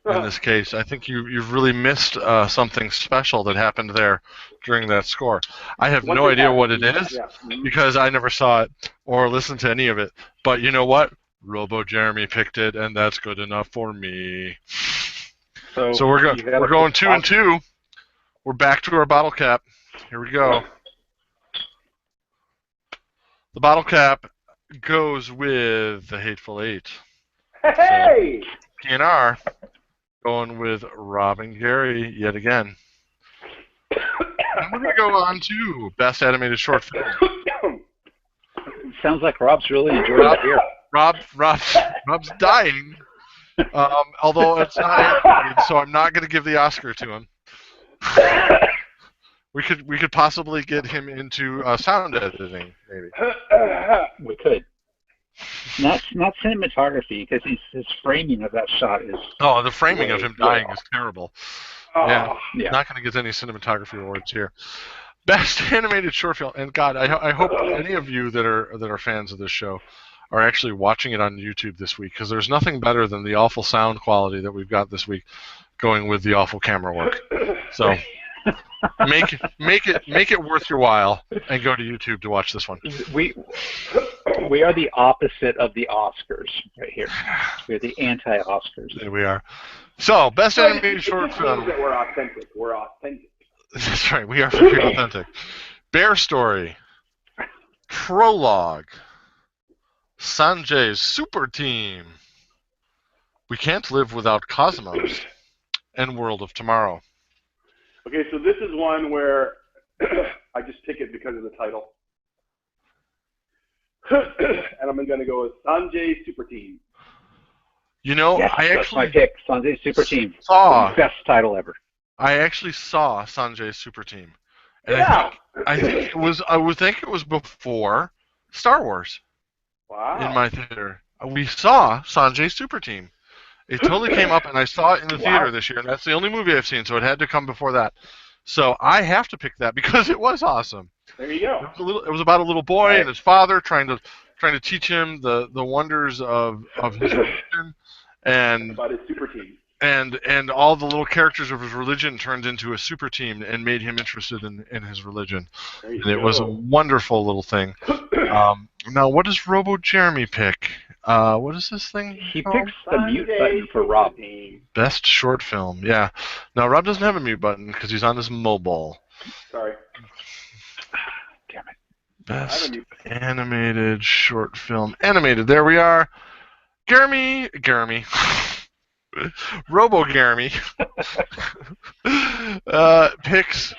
In this case, I think you've really missed something special that happened there during that score. I have no idea what it is because I never saw it or listened to any of it. But you know what? Robo Jeremy picked it, and that's good enough for me. So we're going 2 and 2. We're back to our bottle cap. Here we go. The bottle cap goes with The Hateful Eight. Hey! So, PNR going with Rob and Gary yet again. And we're going to go on to Best Animated Short Film. Sounds like Rob's really enjoying it here. Rob's dying, although it's not animated, so I'm not going to give the Oscar to him. We could possibly get him into sound editing, maybe. We could. Not cinematography, because his framing of that shot is... Oh, the framing of him dying is terrible. Yeah. Not going to get any cinematography awards here. Best Animated Short Film, and God, I hope any of you that are fans of this show are actually watching it on YouTube this week, because there's nothing better than the awful sound quality that we've got this week going with the awful camera work. So make it worth your while and go to YouTube to watch this one. We are the opposite of the Oscars right here. We're the anti-Oscars. There we are. So, Best Animated Short Film. That we're authentic. We're authentic. That's right. We are very authentic. Bear Story. Prologue. Sanjay's Super Team. We Can't Live Without Cosmos. And World of Tomorrow. Okay, so this is one where I just pick it because of the title. And I'm going to go with Sanjay's Super Team. You know, yes, that's my pick. Sanjay's Super Team. Best title ever. I actually saw Sanjay's Super Team. And I think it was before Star Wars. Wow. In my theater. We saw Sanjay's Super Team. It totally came up, and I saw it in the theater this year, and that's the only movie I've seen, so it had to come before that. So I have to pick that because it was awesome. There you go. It was about a little boy and his father trying to teach him the wonders of his religion, and about his super team. And all the little characters of his religion turned into a super team and made him interested in his religion. And it was a wonderful little thing. Now, what does Robo Jeremy pick? What is this thing? He picks the mute button for Rob. Best short film. Yeah. Now, Rob doesn't have a mute button because he's on his mobile. Sorry. Damn it. Best animated short film. Animated. There we are. Jeremy. Robo Jeremy picks.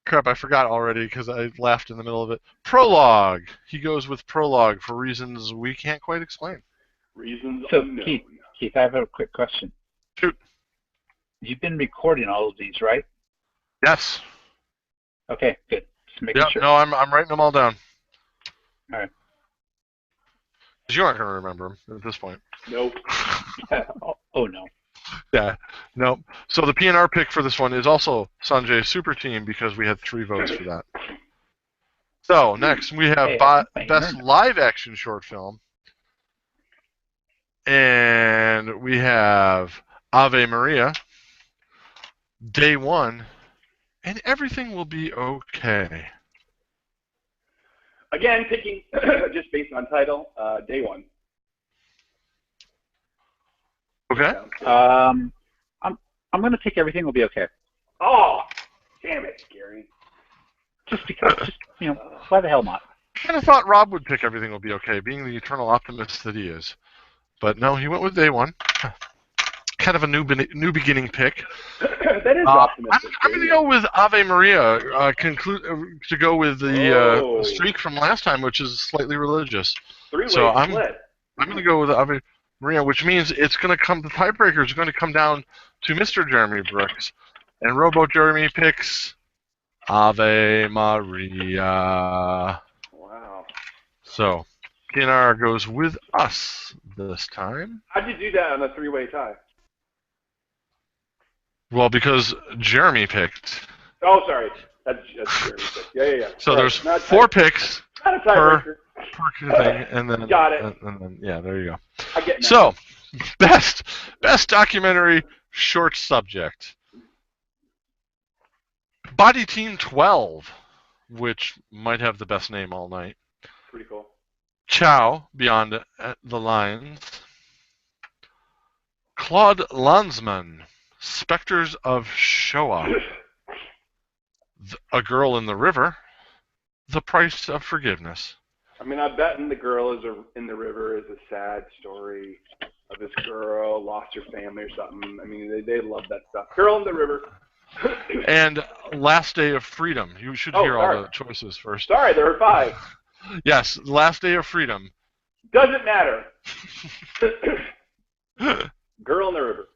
Crap, I forgot already because I laughed in the middle of it. Prologue. He goes with Prologue for reasons we can't quite explain. Reasons so, unknown. Keith, I have a quick question. Shoot. You've been recording all of these, right? Yes. Okay, good. Just making sure. No, I'm writing them all down. All right. Because you aren't going to remember them at this point. Nope. Oh, no. Yeah, no. So the PNR pick for this one is also Sanjay's Super Team because we had 3 votes for that. So next we have Best Live Action Short Film. And we have Ave Maria, Day One, and Everything Will Be Okay. Again, picking just based on title, Day One. Okay. I'm going to pick Everything Will Be Okay. Oh, damn it, Gary. Just because, why the hell not? I kind of thought Rob would pick Everything Will Be Okay, being the eternal optimist that he is. But no, he went with Day One. kind of a new beginning pick. That is optimistic. I'm going to go with Ave Maria. To go with the streak from last time, which is slightly religious. Three-way I'm split. I'm going to go with Ave Maria, which means it's going to come. The tiebreaker is going to come down to Mr. Jeremy Brooks, and Rowboat Jeremy picks Ave Maria. Wow. So PNR goes with us this time. How'd you do that on a three-way tie? Well, because Jeremy picked. Oh, sorry. That's Jeremy picked. Yeah. So right. there's 4 picks not a tiebreaker. per thing, and then got it. And then, yeah, there you go. I get that. So, best documentary short subject. Body Team 12, which might have the best name all night. Pretty cool. Chow, Beyond the Lines. Claude Lanzmann, Spectres of Shoah. A Girl in the River. The Price of Forgiveness. I mean, I bet The Girl in the River is a sad story of this girl lost her family or something. I mean, they love that stuff. Girl in the River. And Last Day of Freedom. You should hear all the choices first. Sorry, there were 5. Yes, Last Day of Freedom. Doesn't matter. Girl in the River.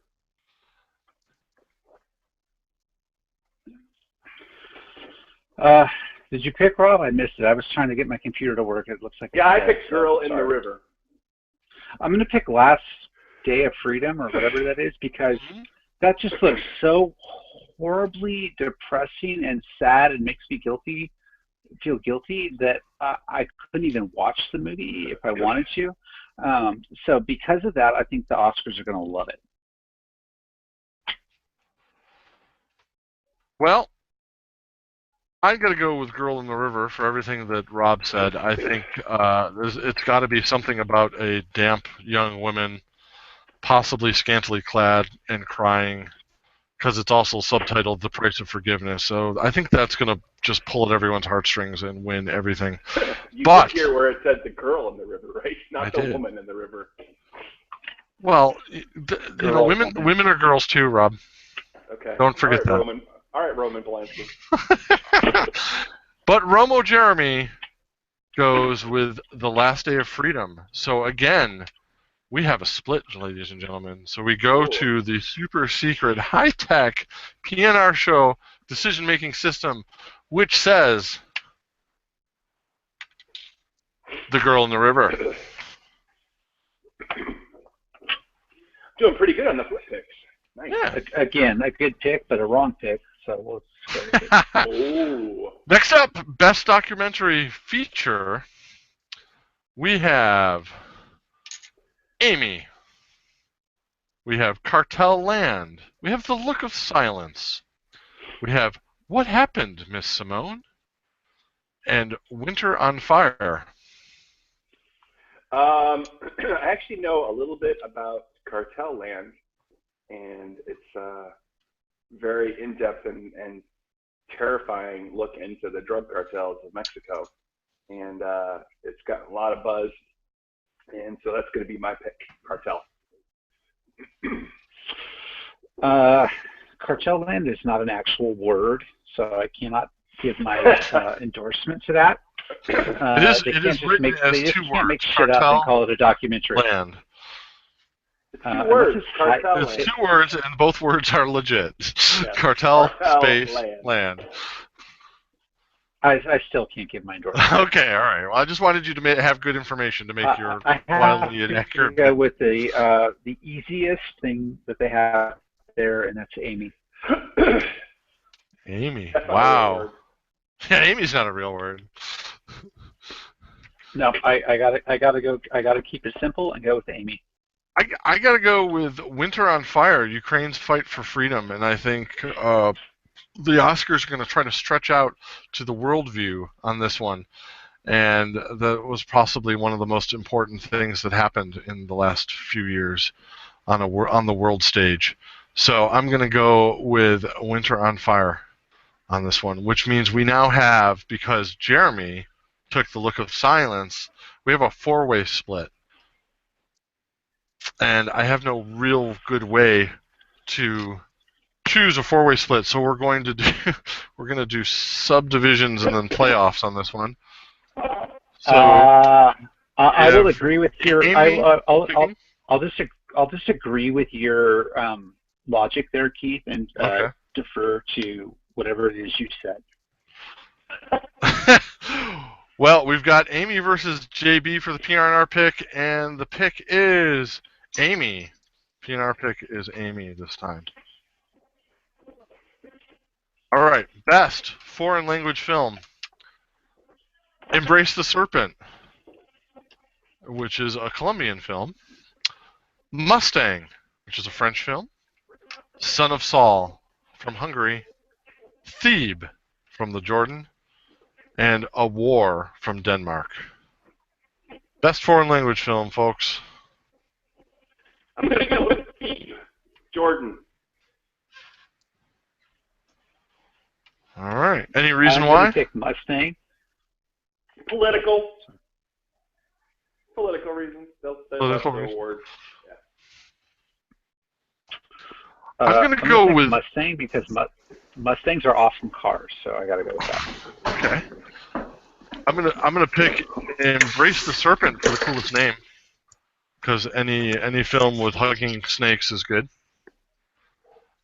Did you pick, Rob? I missed it. I was trying to get my computer to work. It looks like I picked Girl in the River. I'm going to pick Last Day of Freedom or whatever that is because that just looks so horribly depressing and sad and makes me feel guilty that I couldn't even watch the movie if I wanted to. So because of that, I think the Oscars are going to love it. Well, I'm going to go with Girl in the River for everything that Rob said. I think it's got to be something about a damp young woman, possibly scantily clad and crying, because it's also subtitled The Price of Forgiveness. So I think that's going to just pull at everyone's heartstrings and win everything. You did hear where it said the girl in the river, right? Not the woman in the river. Well, women are girls too, Rob. Okay. Don't forget that. Roman. All right, Roman Polanski. But Romo Jeremy goes with The Last Day of Freedom. So again, we have a split, ladies and gentlemen. So we go to the super secret high-tech PNRShow decision-making system, which says The Girl in the River. Doing pretty good on the flip picks. Nice. Yeah. Again, a good pick, but a wrong pick. So we'll Next up, best documentary feature. We have Amy. We have Cartel Land. We have The Look of Silence. We have What Happened, Miss Simone? And Winter on Fire. I actually know a little bit about Cartel Land, and it's very in-depth and terrifying look into the drug cartels of Mexico. And it's got a lot of buzz. And so that's going to be my pick, Cartel. Cartel Land is not an actual word, so I cannot give my endorsement to that. It is written as 2 words. Make shit up and call it a documentary. Land. It's 2 words. Cartel It's 2 words, and both words are legit. Yeah. Cartel space land. I still can't give my endorsement. Okay, all right. Well, I just wanted you to have good information to make your wildly inaccurate. I go with the easiest thing that they have there, and that's Amy. Amy. Wow. Yeah, Amy's not a real word. No, I gotta keep it simple and go with Amy. I gotta go with Winter on Fire, Ukraine's fight for freedom, and I think the Oscars are going to try to stretch out to the worldview on this one, and that was possibly one of the most important things that happened in the last few years on the world stage. So I'm going to go with Winter on Fire on this one, which means we now have, because Jeremy took The Look of Silence, we have a 4-way split. and I have no real good way to choose a four-way split. So we're going to do subdivisions and then playoffs on this one. So I will agree with your. I'll just agree with your logic there, Keith, and defer to whatever it is you said. Well, we've got Amy versus JB for the PNR pick, and the pick is Amy. PNR pick is Amy this time. All right, best foreign language film. Embrace the Serpent, which is a Colombian film. Mustang, which is a French film. Son of Saul from Hungary. Thebe from the Jordan. And A War from Denmark. Best foreign language film, folks. I'm going to go with Thebe. Jordan. All right. Any reason why? I'm going to pick Mustang. Political reasons. They'll award. Yeah. I'm going to go with Mustang because Mustangs are awesome cars, so I got to go with that. Okay. I'm gonna pick Embrace the Serpent for the coolest name, because any film with hugging snakes is good.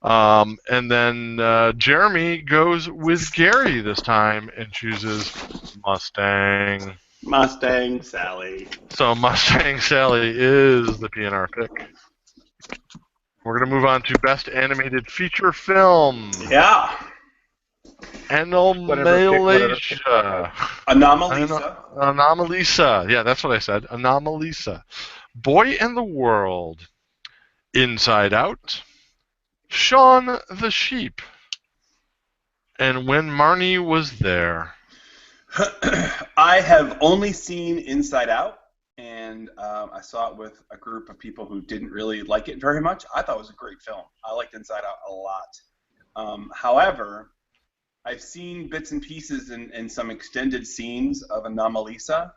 And then Jeremy goes with Gary this time and chooses Mustang. Mustang Sally. So Mustang Sally is the PNR pick. We're going to move on to Best Animated Feature Film. Yeah. Anomalisa. Anomalisa. Yeah, that's what I said. Anomalisa. Boy and the World. Inside Out. Shaun the Sheep. And When Marnie Was There. I have only seen Inside Out, and I saw it with a group of people who didn't really like it very much. I thought it was a great film. I liked Inside Out a lot. However, I've seen bits and pieces and some extended scenes of Anomalisa,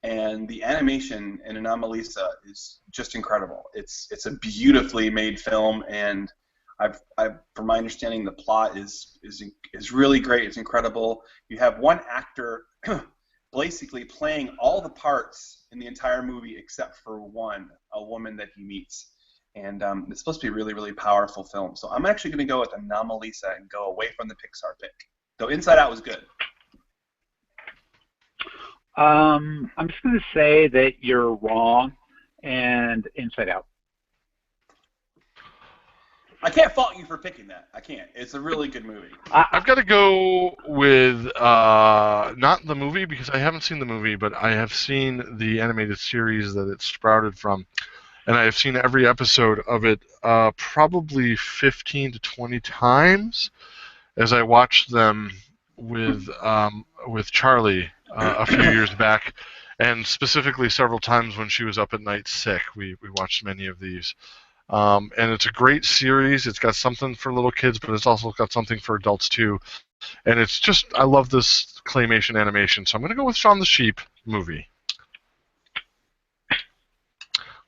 and the animation in Anomalisa is just incredible. It's a beautifully made film, and from my understanding, the plot is really great. It's incredible. You have one actor basically playing all the parts in the entire movie except for one, a woman that he meets. And it's supposed to be a really, really powerful film. So I'm actually going to go with Anomalisa and go away from the Pixar pick. Though Inside Out was good. I'm just going to say that you're wrong and Inside Out. I can't fault you for picking that. I can't. It's a really good movie. I've got to go with not the movie, because I haven't seen the movie, but I have seen the animated series that it sprouted from. And I have seen every episode of it probably 15 to 20 times as I watched them with Charlie a few years back, and specifically several times when she was up at night sick. We watched many of these. And it's a great series. It's got something for little kids, but it's also got something for adults too. And it's just, I love this claymation animation. So I'm going to go with Shaun the Sheep movie.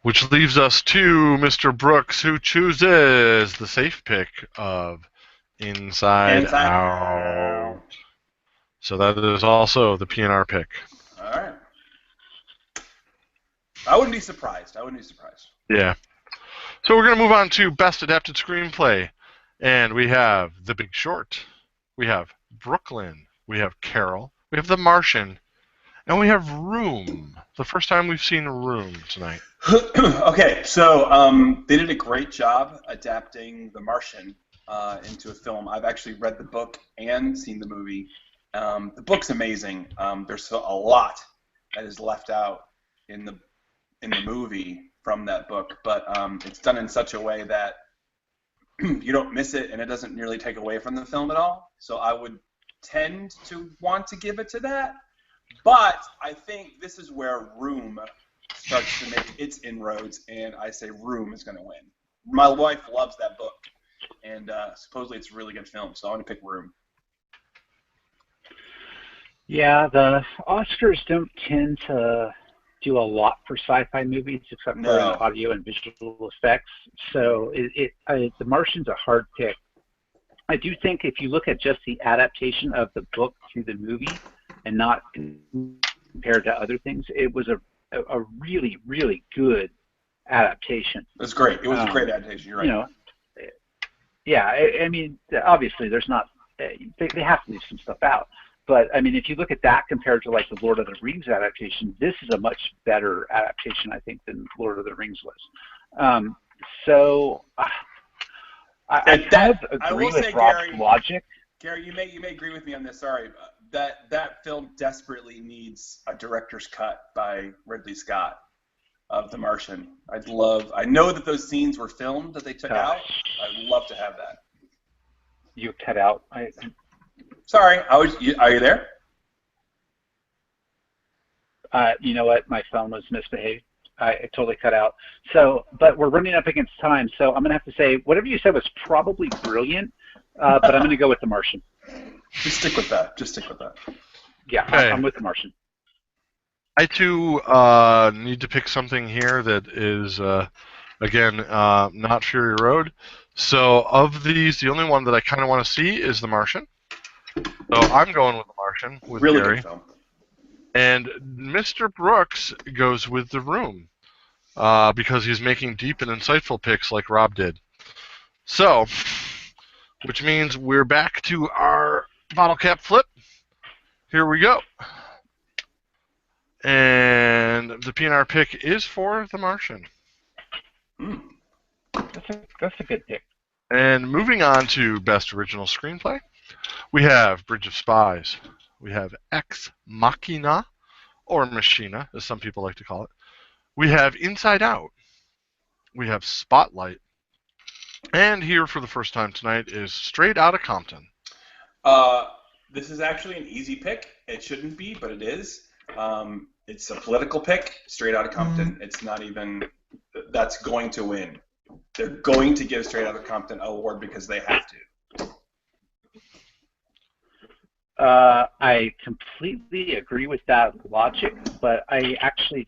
Which leaves us to Mr. Brooks, who chooses the safe pick of Inside Out. So that is also the PNR pick. All right. I wouldn't be surprised. Yeah. So we're going to move on to Best Adapted Screenplay. And we have The Big Short. We have Brooklyn. We have Carol. We have The Martian. And we have Room. The first time we've seen Room tonight. Okay, so they did a great job adapting The Martian into a film. I've actually read the book and seen the movie. The book's amazing. There's a lot that is left out in the movie from that book, but it's done in such a way that you don't miss it, and it doesn't nearly take away from the film at all. So I would tend to want to give it to that, but I think this is where Room starts to make its inroads, and I say Room is going to win. My wife loves that book, and supposedly it's a really good film, so I'm going to pick Room. Yeah, the Oscars don't tend to do a lot for sci-fi movies except for in audio and visual effects. So The Martian's a hard pick. I do think if you look at just the adaptation of the book to the movie and not compared to other things, it was a really, really good adaptation. It was great. It was a great adaptation. You're right. You know, yeah, I mean, obviously there's not, they have to leave some stuff out. But, I mean, if you look at that compared to, like, the Lord of the Rings adaptation, this is a much better adaptation, I think, than Lord of the Rings was. I kind of agree with Rob's logic. Gary, you may agree with me on this. Sorry, that film desperately needs a director's cut by Ridley Scott of The Martian. I know that those scenes were filmed that they took out. I'd love to have that. You cut out. Sorry, are you there? You know what? My phone was misbehaved. I totally cut out. So, but we're running up against time, so I'm going to have to say whatever you said was probably brilliant, but I'm going to go with The Martian. Just stick with that. Yeah, okay. I'm with The Martian. I, too, need to pick something here that is, again, not Fury Road. So, of these, the only one that I kind of want to see is The Martian. So, I'm going with The Martian with really Gary. Good film. And Mr. Brooks goes with The Room because he's making deep and insightful picks like Rob did. So, which means we're back to our bottle cap flip. Here we go. And the PNR pick is for The Martian. That's a good pick. And moving on to Best Original Screenplay, we have Bridge of Spies. We have Ex Machina, or Machina, as some people like to call it. We have Inside Out. We have Spotlight. And here for the first time tonight is Straight Outta Compton. This is actually an easy pick. It shouldn't be, but it is. It's a political pick, Straight Outta Compton. It's not even, that's going to win. They're going to give Straight Outta Compton an award because they have to. I completely agree with that logic, but I actually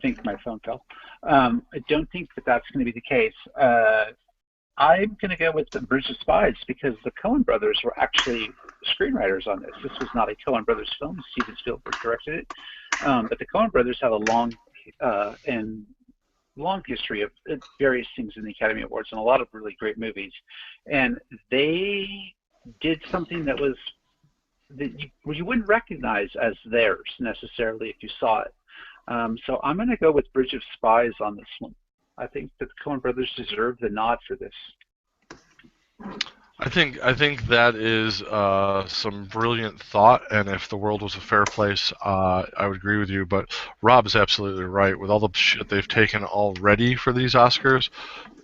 think my phone fell. I don't think that that's going to be the case. I'm going to go with The Bridge of Spies because the Coen brothers were actually screenwriters on this. This was not a Coen brothers film. Steven Spielberg directed it. But the Coen brothers have a long history of various things in the Academy Awards and a lot of really great movies. And they did something that was that you wouldn't recognize as theirs necessarily if you saw it. So I'm going to go with Bridge of Spies on this one. I think that the Coen brothers deserve the nod for this. I think that is some brilliant thought, and if the world was a fair place, I would agree with you. But Rob is absolutely right. With all the shit they've taken already for these Oscars,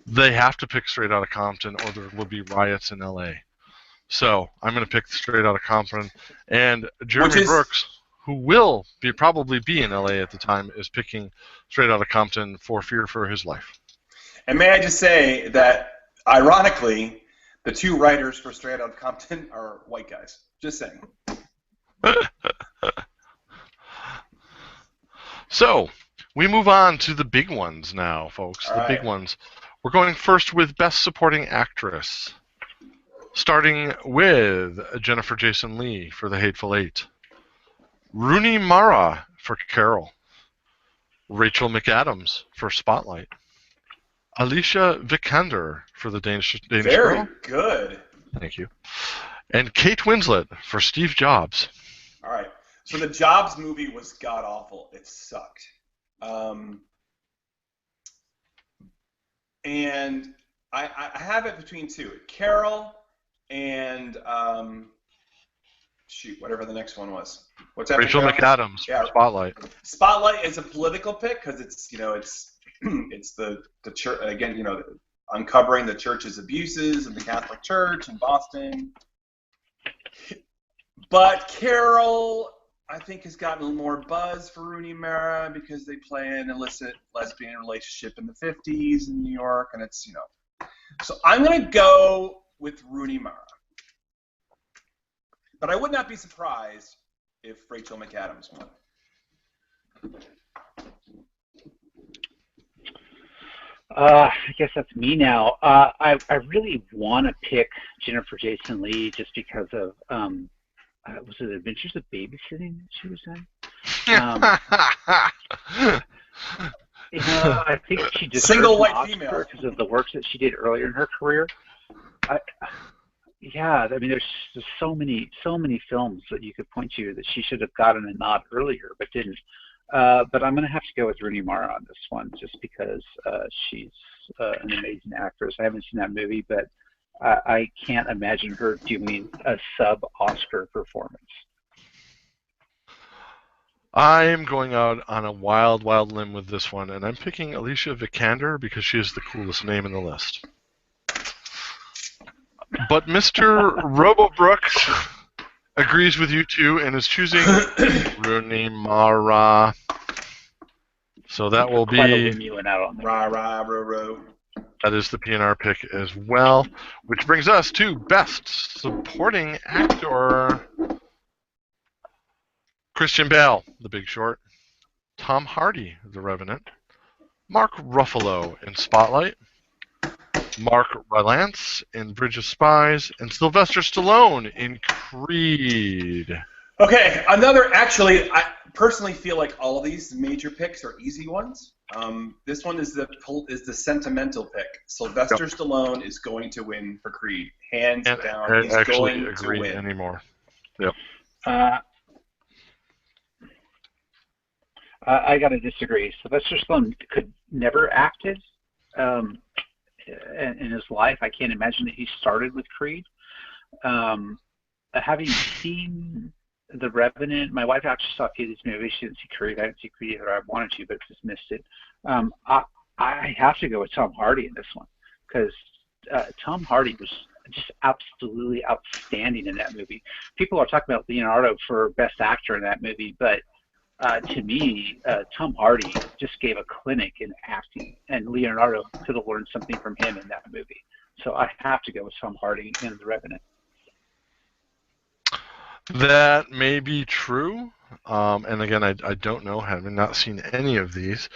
they have to pick Straight Outta Compton, or there will be riots in L.A. So I'm going to pick Straight Outta Compton, and Jeremy Brooks, who will probably be in L.A. at the time, is picking Straight Outta Compton for fear for his life. And may I just say that, ironically, the two writers for Straight Outta Compton are white guys. Just saying. So, we move on to the big ones now, folks. All the right. Big ones. We're going first with Best Supporting Actress. Starting with Jennifer Jason Leigh for The Hateful Eight. Rooney Mara for Carol. Rachel McAdams for Spotlight. Alicia Vikander for The Danish Girl. Very good. Thank you. And Kate Winslet for Steve Jobs. All right. So the Jobs movie was god-awful. It sucked. And I have it between two. Carol and, whatever the next one was. What's that? Rachel McAdams for Spotlight. Spotlight is a political pick because it's the church, again, uncovering the church's abuses of the Catholic Church in Boston. But Carol, I think, has gotten a little more buzz for Rooney Mara because they play an illicit lesbian relationship in the 50s in New York, and it's, So I'm going to go with Rooney Mara. But I would not be surprised if Rachel McAdams won. I guess that's me now. I really want to pick Jennifer Jason Leigh just because of was it Adventures of Babysitting that she was in? I think she deserves single white an female Oscar because of the work that she did earlier in her career. Yeah, I mean, there's so many films that you could point to that she should have gotten a nod earlier, but didn't. But I'm going to have to go with Rooney Mara on this one, just because she's an amazing actress. I haven't seen that movie, but I can't imagine her doing a sub-Oscar performance. I'm going out on a wild limb with this one, and I'm picking Alicia Vikander because she is the coolest name in the list. But Mr. Robo-Brooks agrees with you too and is choosing Rooney Mara. So that will be... That is the PNR pick as well, which brings us to Best Supporting Actor. Christian Bale, The Big Short. Tom Hardy, The Revenant. Mark Ruffalo in Spotlight. Mark Rylance in Bridge of Spies, and Sylvester Stallone in Creed. Okay, actually, I personally feel like all of these major picks are easy ones. This one is the sentimental pick. Sylvester Stallone is going to win for Creed, hands down. He's going to win anymore. Yep. I got to disagree. Sylvester Stallone could never acted. In his life, I can't imagine that he started with Creed. Having seen The Revenant, my wife actually saw a few of these movies. She didn't see Creed. I didn't see Creed either. I wanted to, but just missed it. I have to go with Tom Hardy in this one because Tom Hardy was just absolutely outstanding in that movie. People are talking about Leonardo for Best Actor in that movie, but to me, Tom Hardy just gave a clinic in acting, and Leonardo could have learned something from him in that movie. So I have to go with Tom Hardy in The Revenant. That may be true. And again, I don't know, having not seen any of these.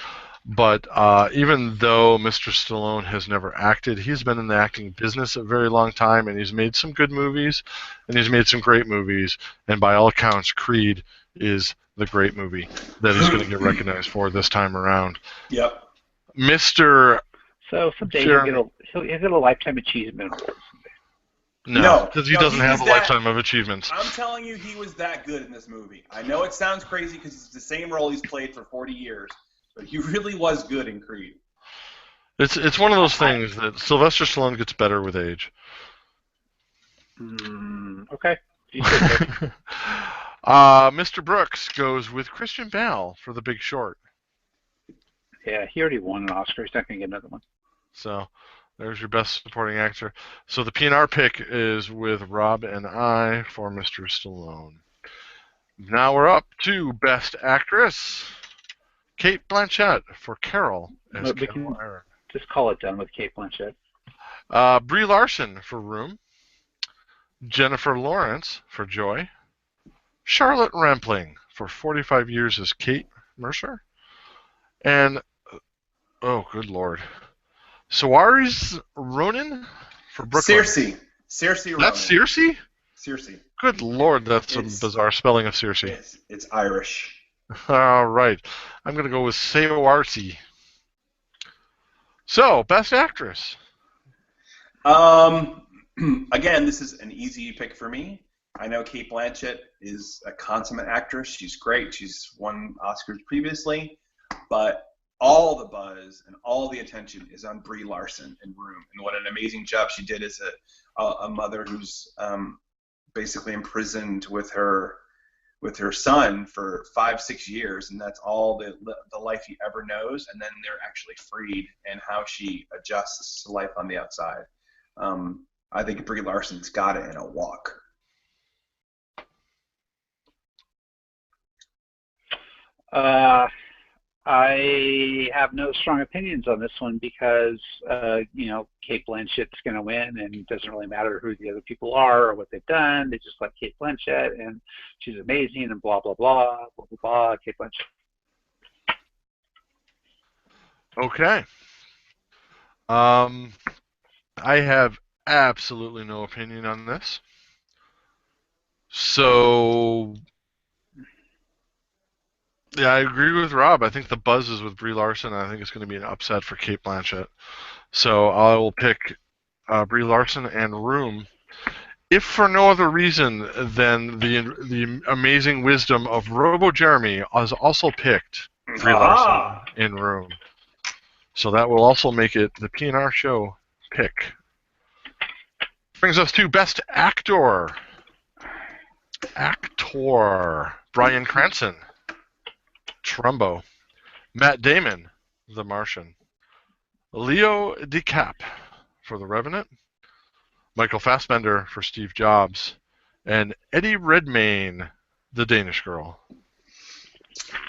But even though Mr. Stallone has never acted, he's been in the acting business a very long time, and he's made some good movies, and he's made some great movies. And by all accounts, Creed is the great movie that he's going to get recognized for this time around. Yep. Mr. So someday he'll get a Lifetime Achievement Award. No, because he doesn't have a lifetime of achievements. I'm telling you, he was that good in this movie. I know it sounds crazy because it's the same role he's played for 40 years, but he really was good in Creed. It's one of those things that Sylvester Stallone gets better with age. Okay. Mr. Brooks goes with Christian Bale for The Big Short. Yeah, he already won an Oscar. He's not going to get another one. So there's your Best Supporting Actor. So the PNR pick is with Rob and I for Mr. Stallone. Now we're up to Best Actress. Cate Blanchett for Carol as Carol Aaron. Just call it done with Cate Blanchett. Brie Larson for Room. Jennifer Lawrence for Joy. Charlotte Rampling for 45 Years as Kate Mercer. And, oh, good Lord. Saoirse Ronan for Brooklyn. Circe Ronan. That's Circe? Circe. Good Lord, that's a bizarre spelling of Circe. It's Irish. All right. I'm going to go with Saoirse. So, Best Actress. Again, this is an easy pick for me. I know Cate Blanchett is a consummate actress. She's great. She's won Oscars previously. But all the buzz and all the attention is on Brie Larson in Room. And what an amazing job she did as a mother who's basically imprisoned with her son for 5-6 years, and that's all the life he ever knows, and then they're actually freed, and how she adjusts to life on the outside. I think Brie Larson's got it in a walk. I have no strong opinions on this one because, Cate Blanchett's going to win, and it doesn't really matter who the other people are or what they've done. They just like Cate Blanchett, and she's amazing, and blah, blah, blah, blah, blah, blah, Cate Blanchett. Okay. I have absolutely no opinion on this. So, yeah, I agree with Rob. I think the buzz is with Brie Larson, and I think it's going to be an upset for Cate Blanchett. So I will pick Brie Larson and Room, if for no other reason than the amazing wisdom of Robo Jeremy has also picked Brie Larson in Room. So that will also make it the PNR show pick. Brings us to Best Actor. Bryan Cranston, Trumbo. Matt Damon, The Martian. Leo DiCap for The Revenant. Michael Fassbender for Steve Jobs. And Eddie Redmayne, The Danish Girl.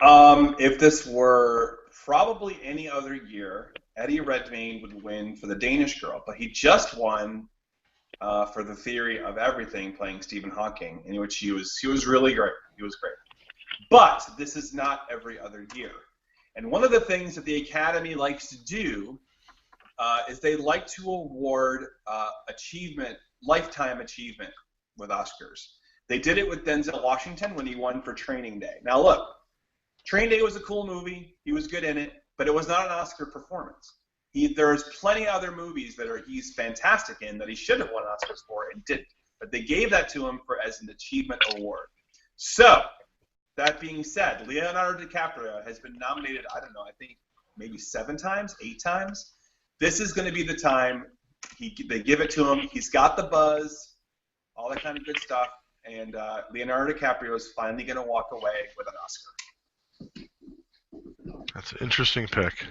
If this were probably any other year, Eddie Redmayne would win for The Danish Girl, but he just won for The Theory of Everything, playing Stephen Hawking, in which he was really great. He was great. But this is not every other year. And one of the things that the Academy likes to do is they like to award lifetime achievement with Oscars. They did it with Denzel Washington when he won for Training Day. Now look, Training Day was a cool movie. He was good in it, but it was not an Oscar performance. There's plenty of other movies that he's fantastic in that he should have won Oscars for and didn't. But they gave that to him as an achievement award. So, that being said, Leonardo DiCaprio has been nominated, I don't know, I think maybe 7 times, 8 times. This is going to be the time they give it to him. He's got the buzz, all that kind of good stuff, and Leonardo DiCaprio is finally going to walk away with an Oscar. That's an interesting pick.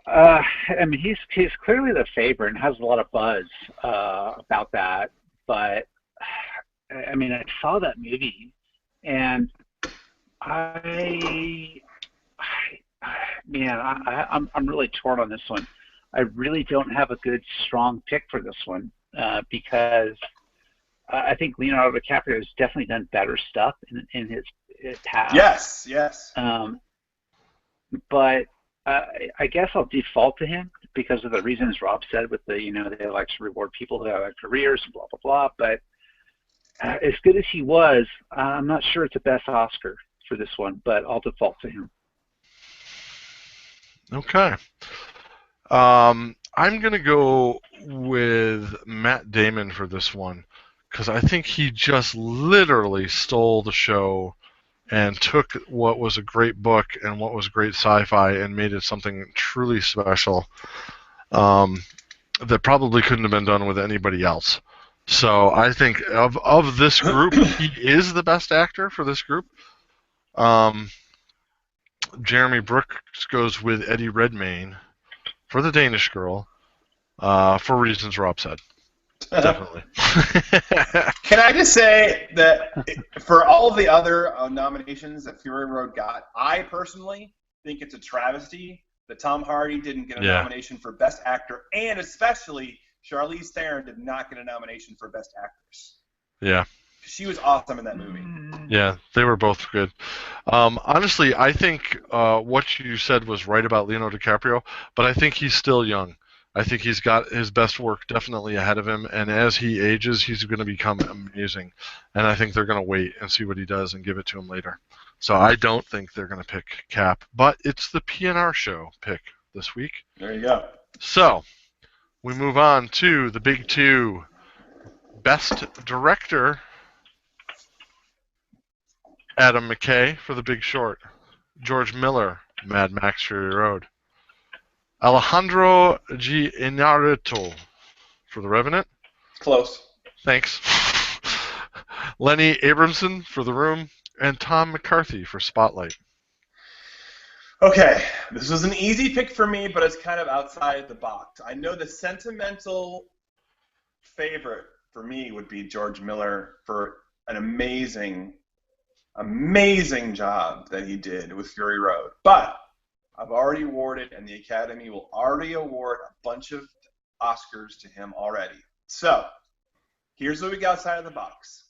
I mean, he's clearly the favorite and has a lot of buzz about that. But I mean, I saw that movie, and I'm really torn on this one. I really don't have a good, strong pick for this one because I think Leonardo DiCaprio has definitely done better stuff in his past. Yes. But I guess I'll default to him because of the reasons Rob said with they like to reward people who have careers and blah, blah, blah. But as good as he was, I'm not sure it's the best Oscar for this one, but I'll default to him. Okay. I'm going to go with Matt Damon for this one because I think he just literally stole the show and took what was a great book and what was great sci-fi and made it something truly special that probably couldn't have been done with anybody else. So I think of this group, he is the best actor for this group. Jeremy Brooks goes with Eddie Redmayne for The Danish Girl for reasons Rob said. Definitely. Can I just say that for all of the other nominations that Fury Road got, I personally think it's a travesty that Tom Hardy didn't get a nomination for Best Actor, and especially Charlize Theron did not get a nomination for Best Actress. Yeah. She was awesome in that movie. Yeah, they were both good. Honestly, I think what you said was right about Leonardo DiCaprio, but I think he's still young. I think he's got his best work definitely ahead of him, and as he ages, he's going to become amazing. And I think they're going to wait and see what he does and give it to him later. So I don't think they're going to pick Cap, but it's the PNR show pick this week. There you go. So we move on to the big two. Best Director, Adam McKay for The Big Short. George Miller, Mad Max Fury Road. Alejandro G. Iñárritu for The Revenant. Close. Thanks. Lenny Abramson for The Room. And Tom McCarthy for Spotlight. Okay, this was an easy pick for me, but it's kind of outside the box. I know the sentimental favorite for me would be George Miller for an amazing job that he did with Fury Road. But I've already awarded, and the Academy will already award a bunch of Oscars to him already. So, here's what we got outside of the box.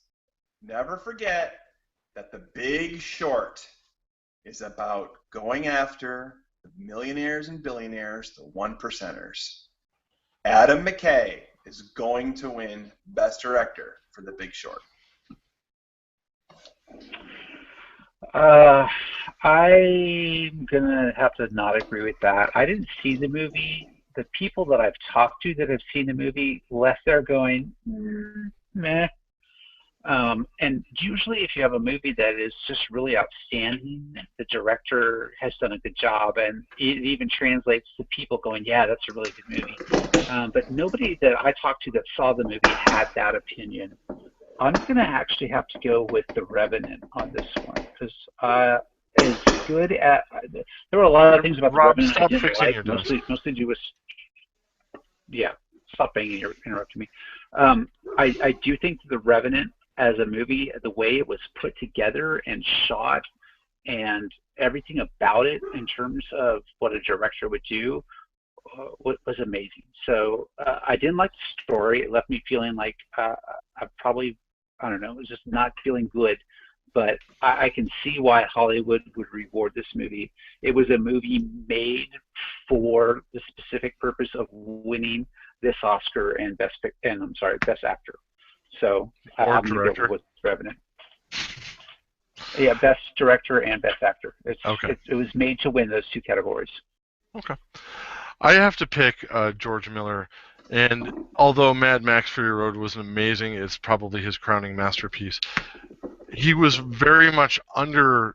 Never forget that The Big Short is about going after the millionaires and billionaires, the one percenters. Adam McKay is going to win Best Director for The Big Short. I'm gonna have to not agree with that. I didn't see the movie. The people that I've talked to that have seen the movie left there going, meh. And usually if you have a movie that is just really outstanding, the director has done a good job, and it even translates to people going, yeah, that's a really good movie. But nobody that I talked to that saw the movie had that opinion. I'm going to actually have to go with The Revenant on this one, because as good at there were a lot of things about Rob, The Revenant I didn't fixing like, your desk. mostly due with stop banging, you're interrupting me. I do think The Revenant as a movie, the way it was put together and shot and everything about it in terms of what a director would do was amazing. So I didn't like the story. It left me feeling like I don't know, it was just not feeling good. But I can see why Hollywood would reward this movie. It was a movie made for the specific purpose of winning this Oscar and Best Actor. So I'm going to go with Revenant. Yeah, Best Director and Best Actor. It was made to win those two categories. Okay. I have to pick George Miller, and although Mad Max Fury Road was amazing, it's probably his crowning masterpiece. He was very much underserved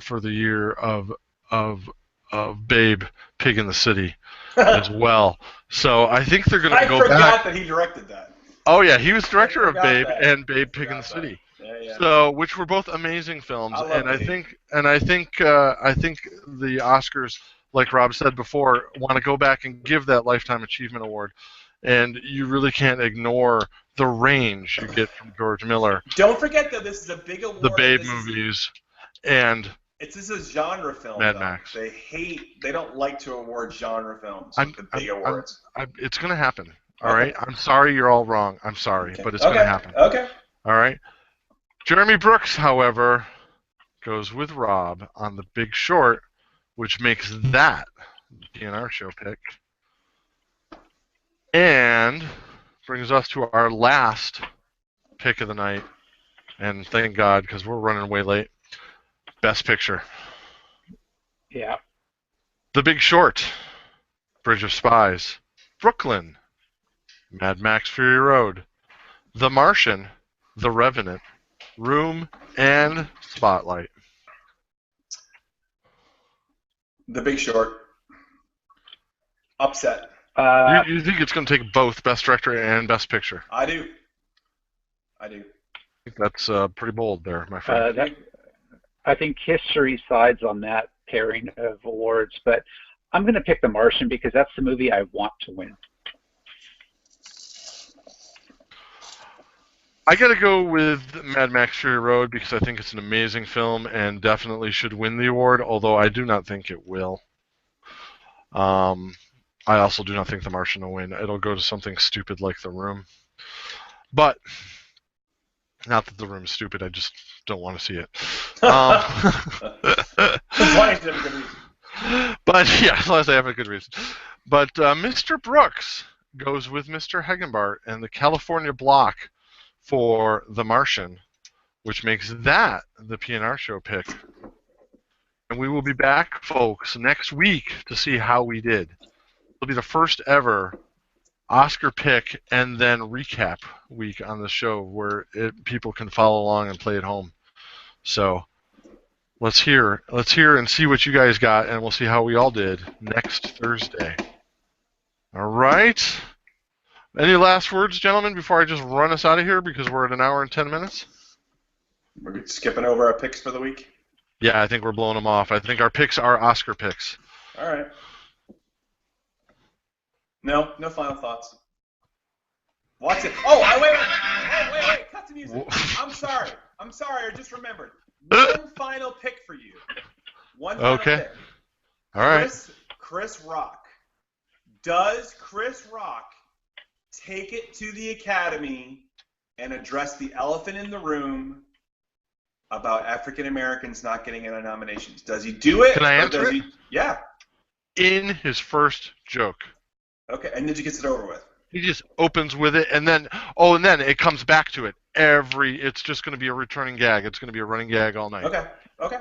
for the year of Babe, Pig in the City, as well. So I think they're going to go back. I forgot that he directed that. Oh yeah, he was director of Babe and Babe, Pig in the City. Yeah. So, which were both amazing films, I think the Oscars, like Rob said before, want to go back and give that Lifetime Achievement Award, and you really can't ignore the range you get from George Miller. Don't forget that this is a big award. The Babe movies, and this is a genre film. Mad Max. They don't like to award genre films with the big awards. It's going to happen. All right. I'm sorry, you're all wrong. I'm sorry, but it's going to happen. Okay. All right. Jeremy Brooks, however, goes with Rob on The Big Short, which makes that the PNRShow pick, and brings us to our last pick of the night. And thank God, because we're running way late. Best Picture. Yeah. The Big Short, Bridge of Spies, Brooklyn, Mad Max Fury Road, The Martian, The Revenant, Room, and Spotlight. The Big Short. Upset. You think it's going to take both Best Director and Best Picture? I do. I think that's pretty bold there, my friend. I think history sides on that pairing of awards, but I'm going to pick The Martian because that's the movie I want to win. I got to go with Mad Max Fury Road because I think it's an amazing film and definitely should win the award, although I do not think it will. I also do not think The Martian will win. It'll go to something stupid like The Room. But, not that The Room is stupid, I just don't want to see it. But, yeah, as long as I have a good reason. But Mr. Brooks goes with Mr. Hegenbart and the California block for The Martian, which makes that the PNRShow pick. And we will be back, folks, next week to see how we did. It'll be the first ever Oscar pick and then recap week on the show where people can follow along and play at home. So let's hear and see what you guys got, and we'll see how we all did next Thursday. All right. Any last words, gentlemen, before I just run us out of here because we're at an hour and 10 minutes? We're skipping over our picks for the week? Yeah, I think we're blowing them off. I think our picks are Oscar picks. All right. No final thoughts. Watch it. Oh, wait. Cut the music. I'm sorry. I just remembered. One final pick for you. One final pick. All right. Chris Rock. Does Chris Rock take it to the Academy and address the elephant in the room about African Americans not getting any nominations? Does he do it? Can I answer it? Yeah. In his first joke. Okay, and then he gets it over with. He just opens with it, and then it comes back to it. It's just going to be a returning gag. It's going to be a running gag all night. Okay.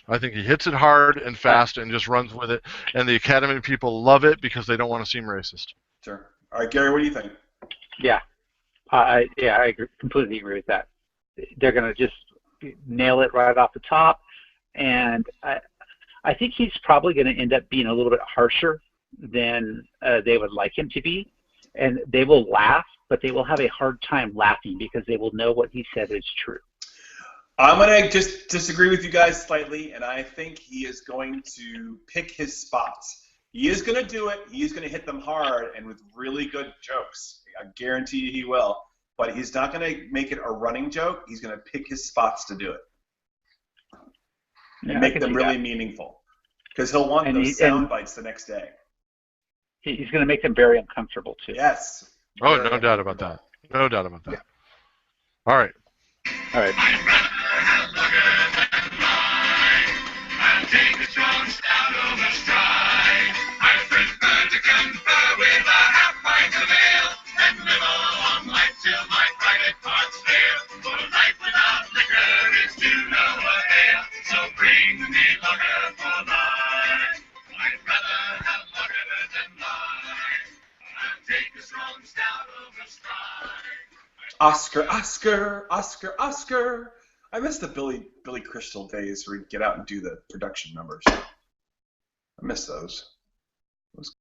I think he hits it hard and fast and just runs with it, and the Academy people love it because they don't want to seem racist. Sure. All right, Gary, what do you think? Yeah, I completely agree with that. They're going to just nail it right off the top, and I think he's probably going to end up being a little bit harsher than they would like him to be, and they will laugh, but they will have a hard time laughing because they will know what he said is true. I'm going to just disagree with you guys slightly, and I think he is going to pick his spots. He is going to do it. He is going to hit them hard and with really good jokes. I guarantee you he will. But he's not going to make it a running joke. He's going to pick his spots to do it. And make them really meaningful. Because he'll want those sound bites the next day. He's going to make them very uncomfortable, too. Yes. Oh, no doubt about that. No doubt about that. Yeah. All right. I'd rather have hamburger than mine. I'll take a strong stout over stride. I prefer to confer with a half pint of ale and live a long life till my private parts fail. For life without liquor is to no avail. So bring me lager for life. I'd rather have lager than mine. I'll take a strong stout over stride. Oscar, Oscar, Oscar, Oscar. I miss the Billy Crystal days where he'd get out and do the production numbers. I miss those. It was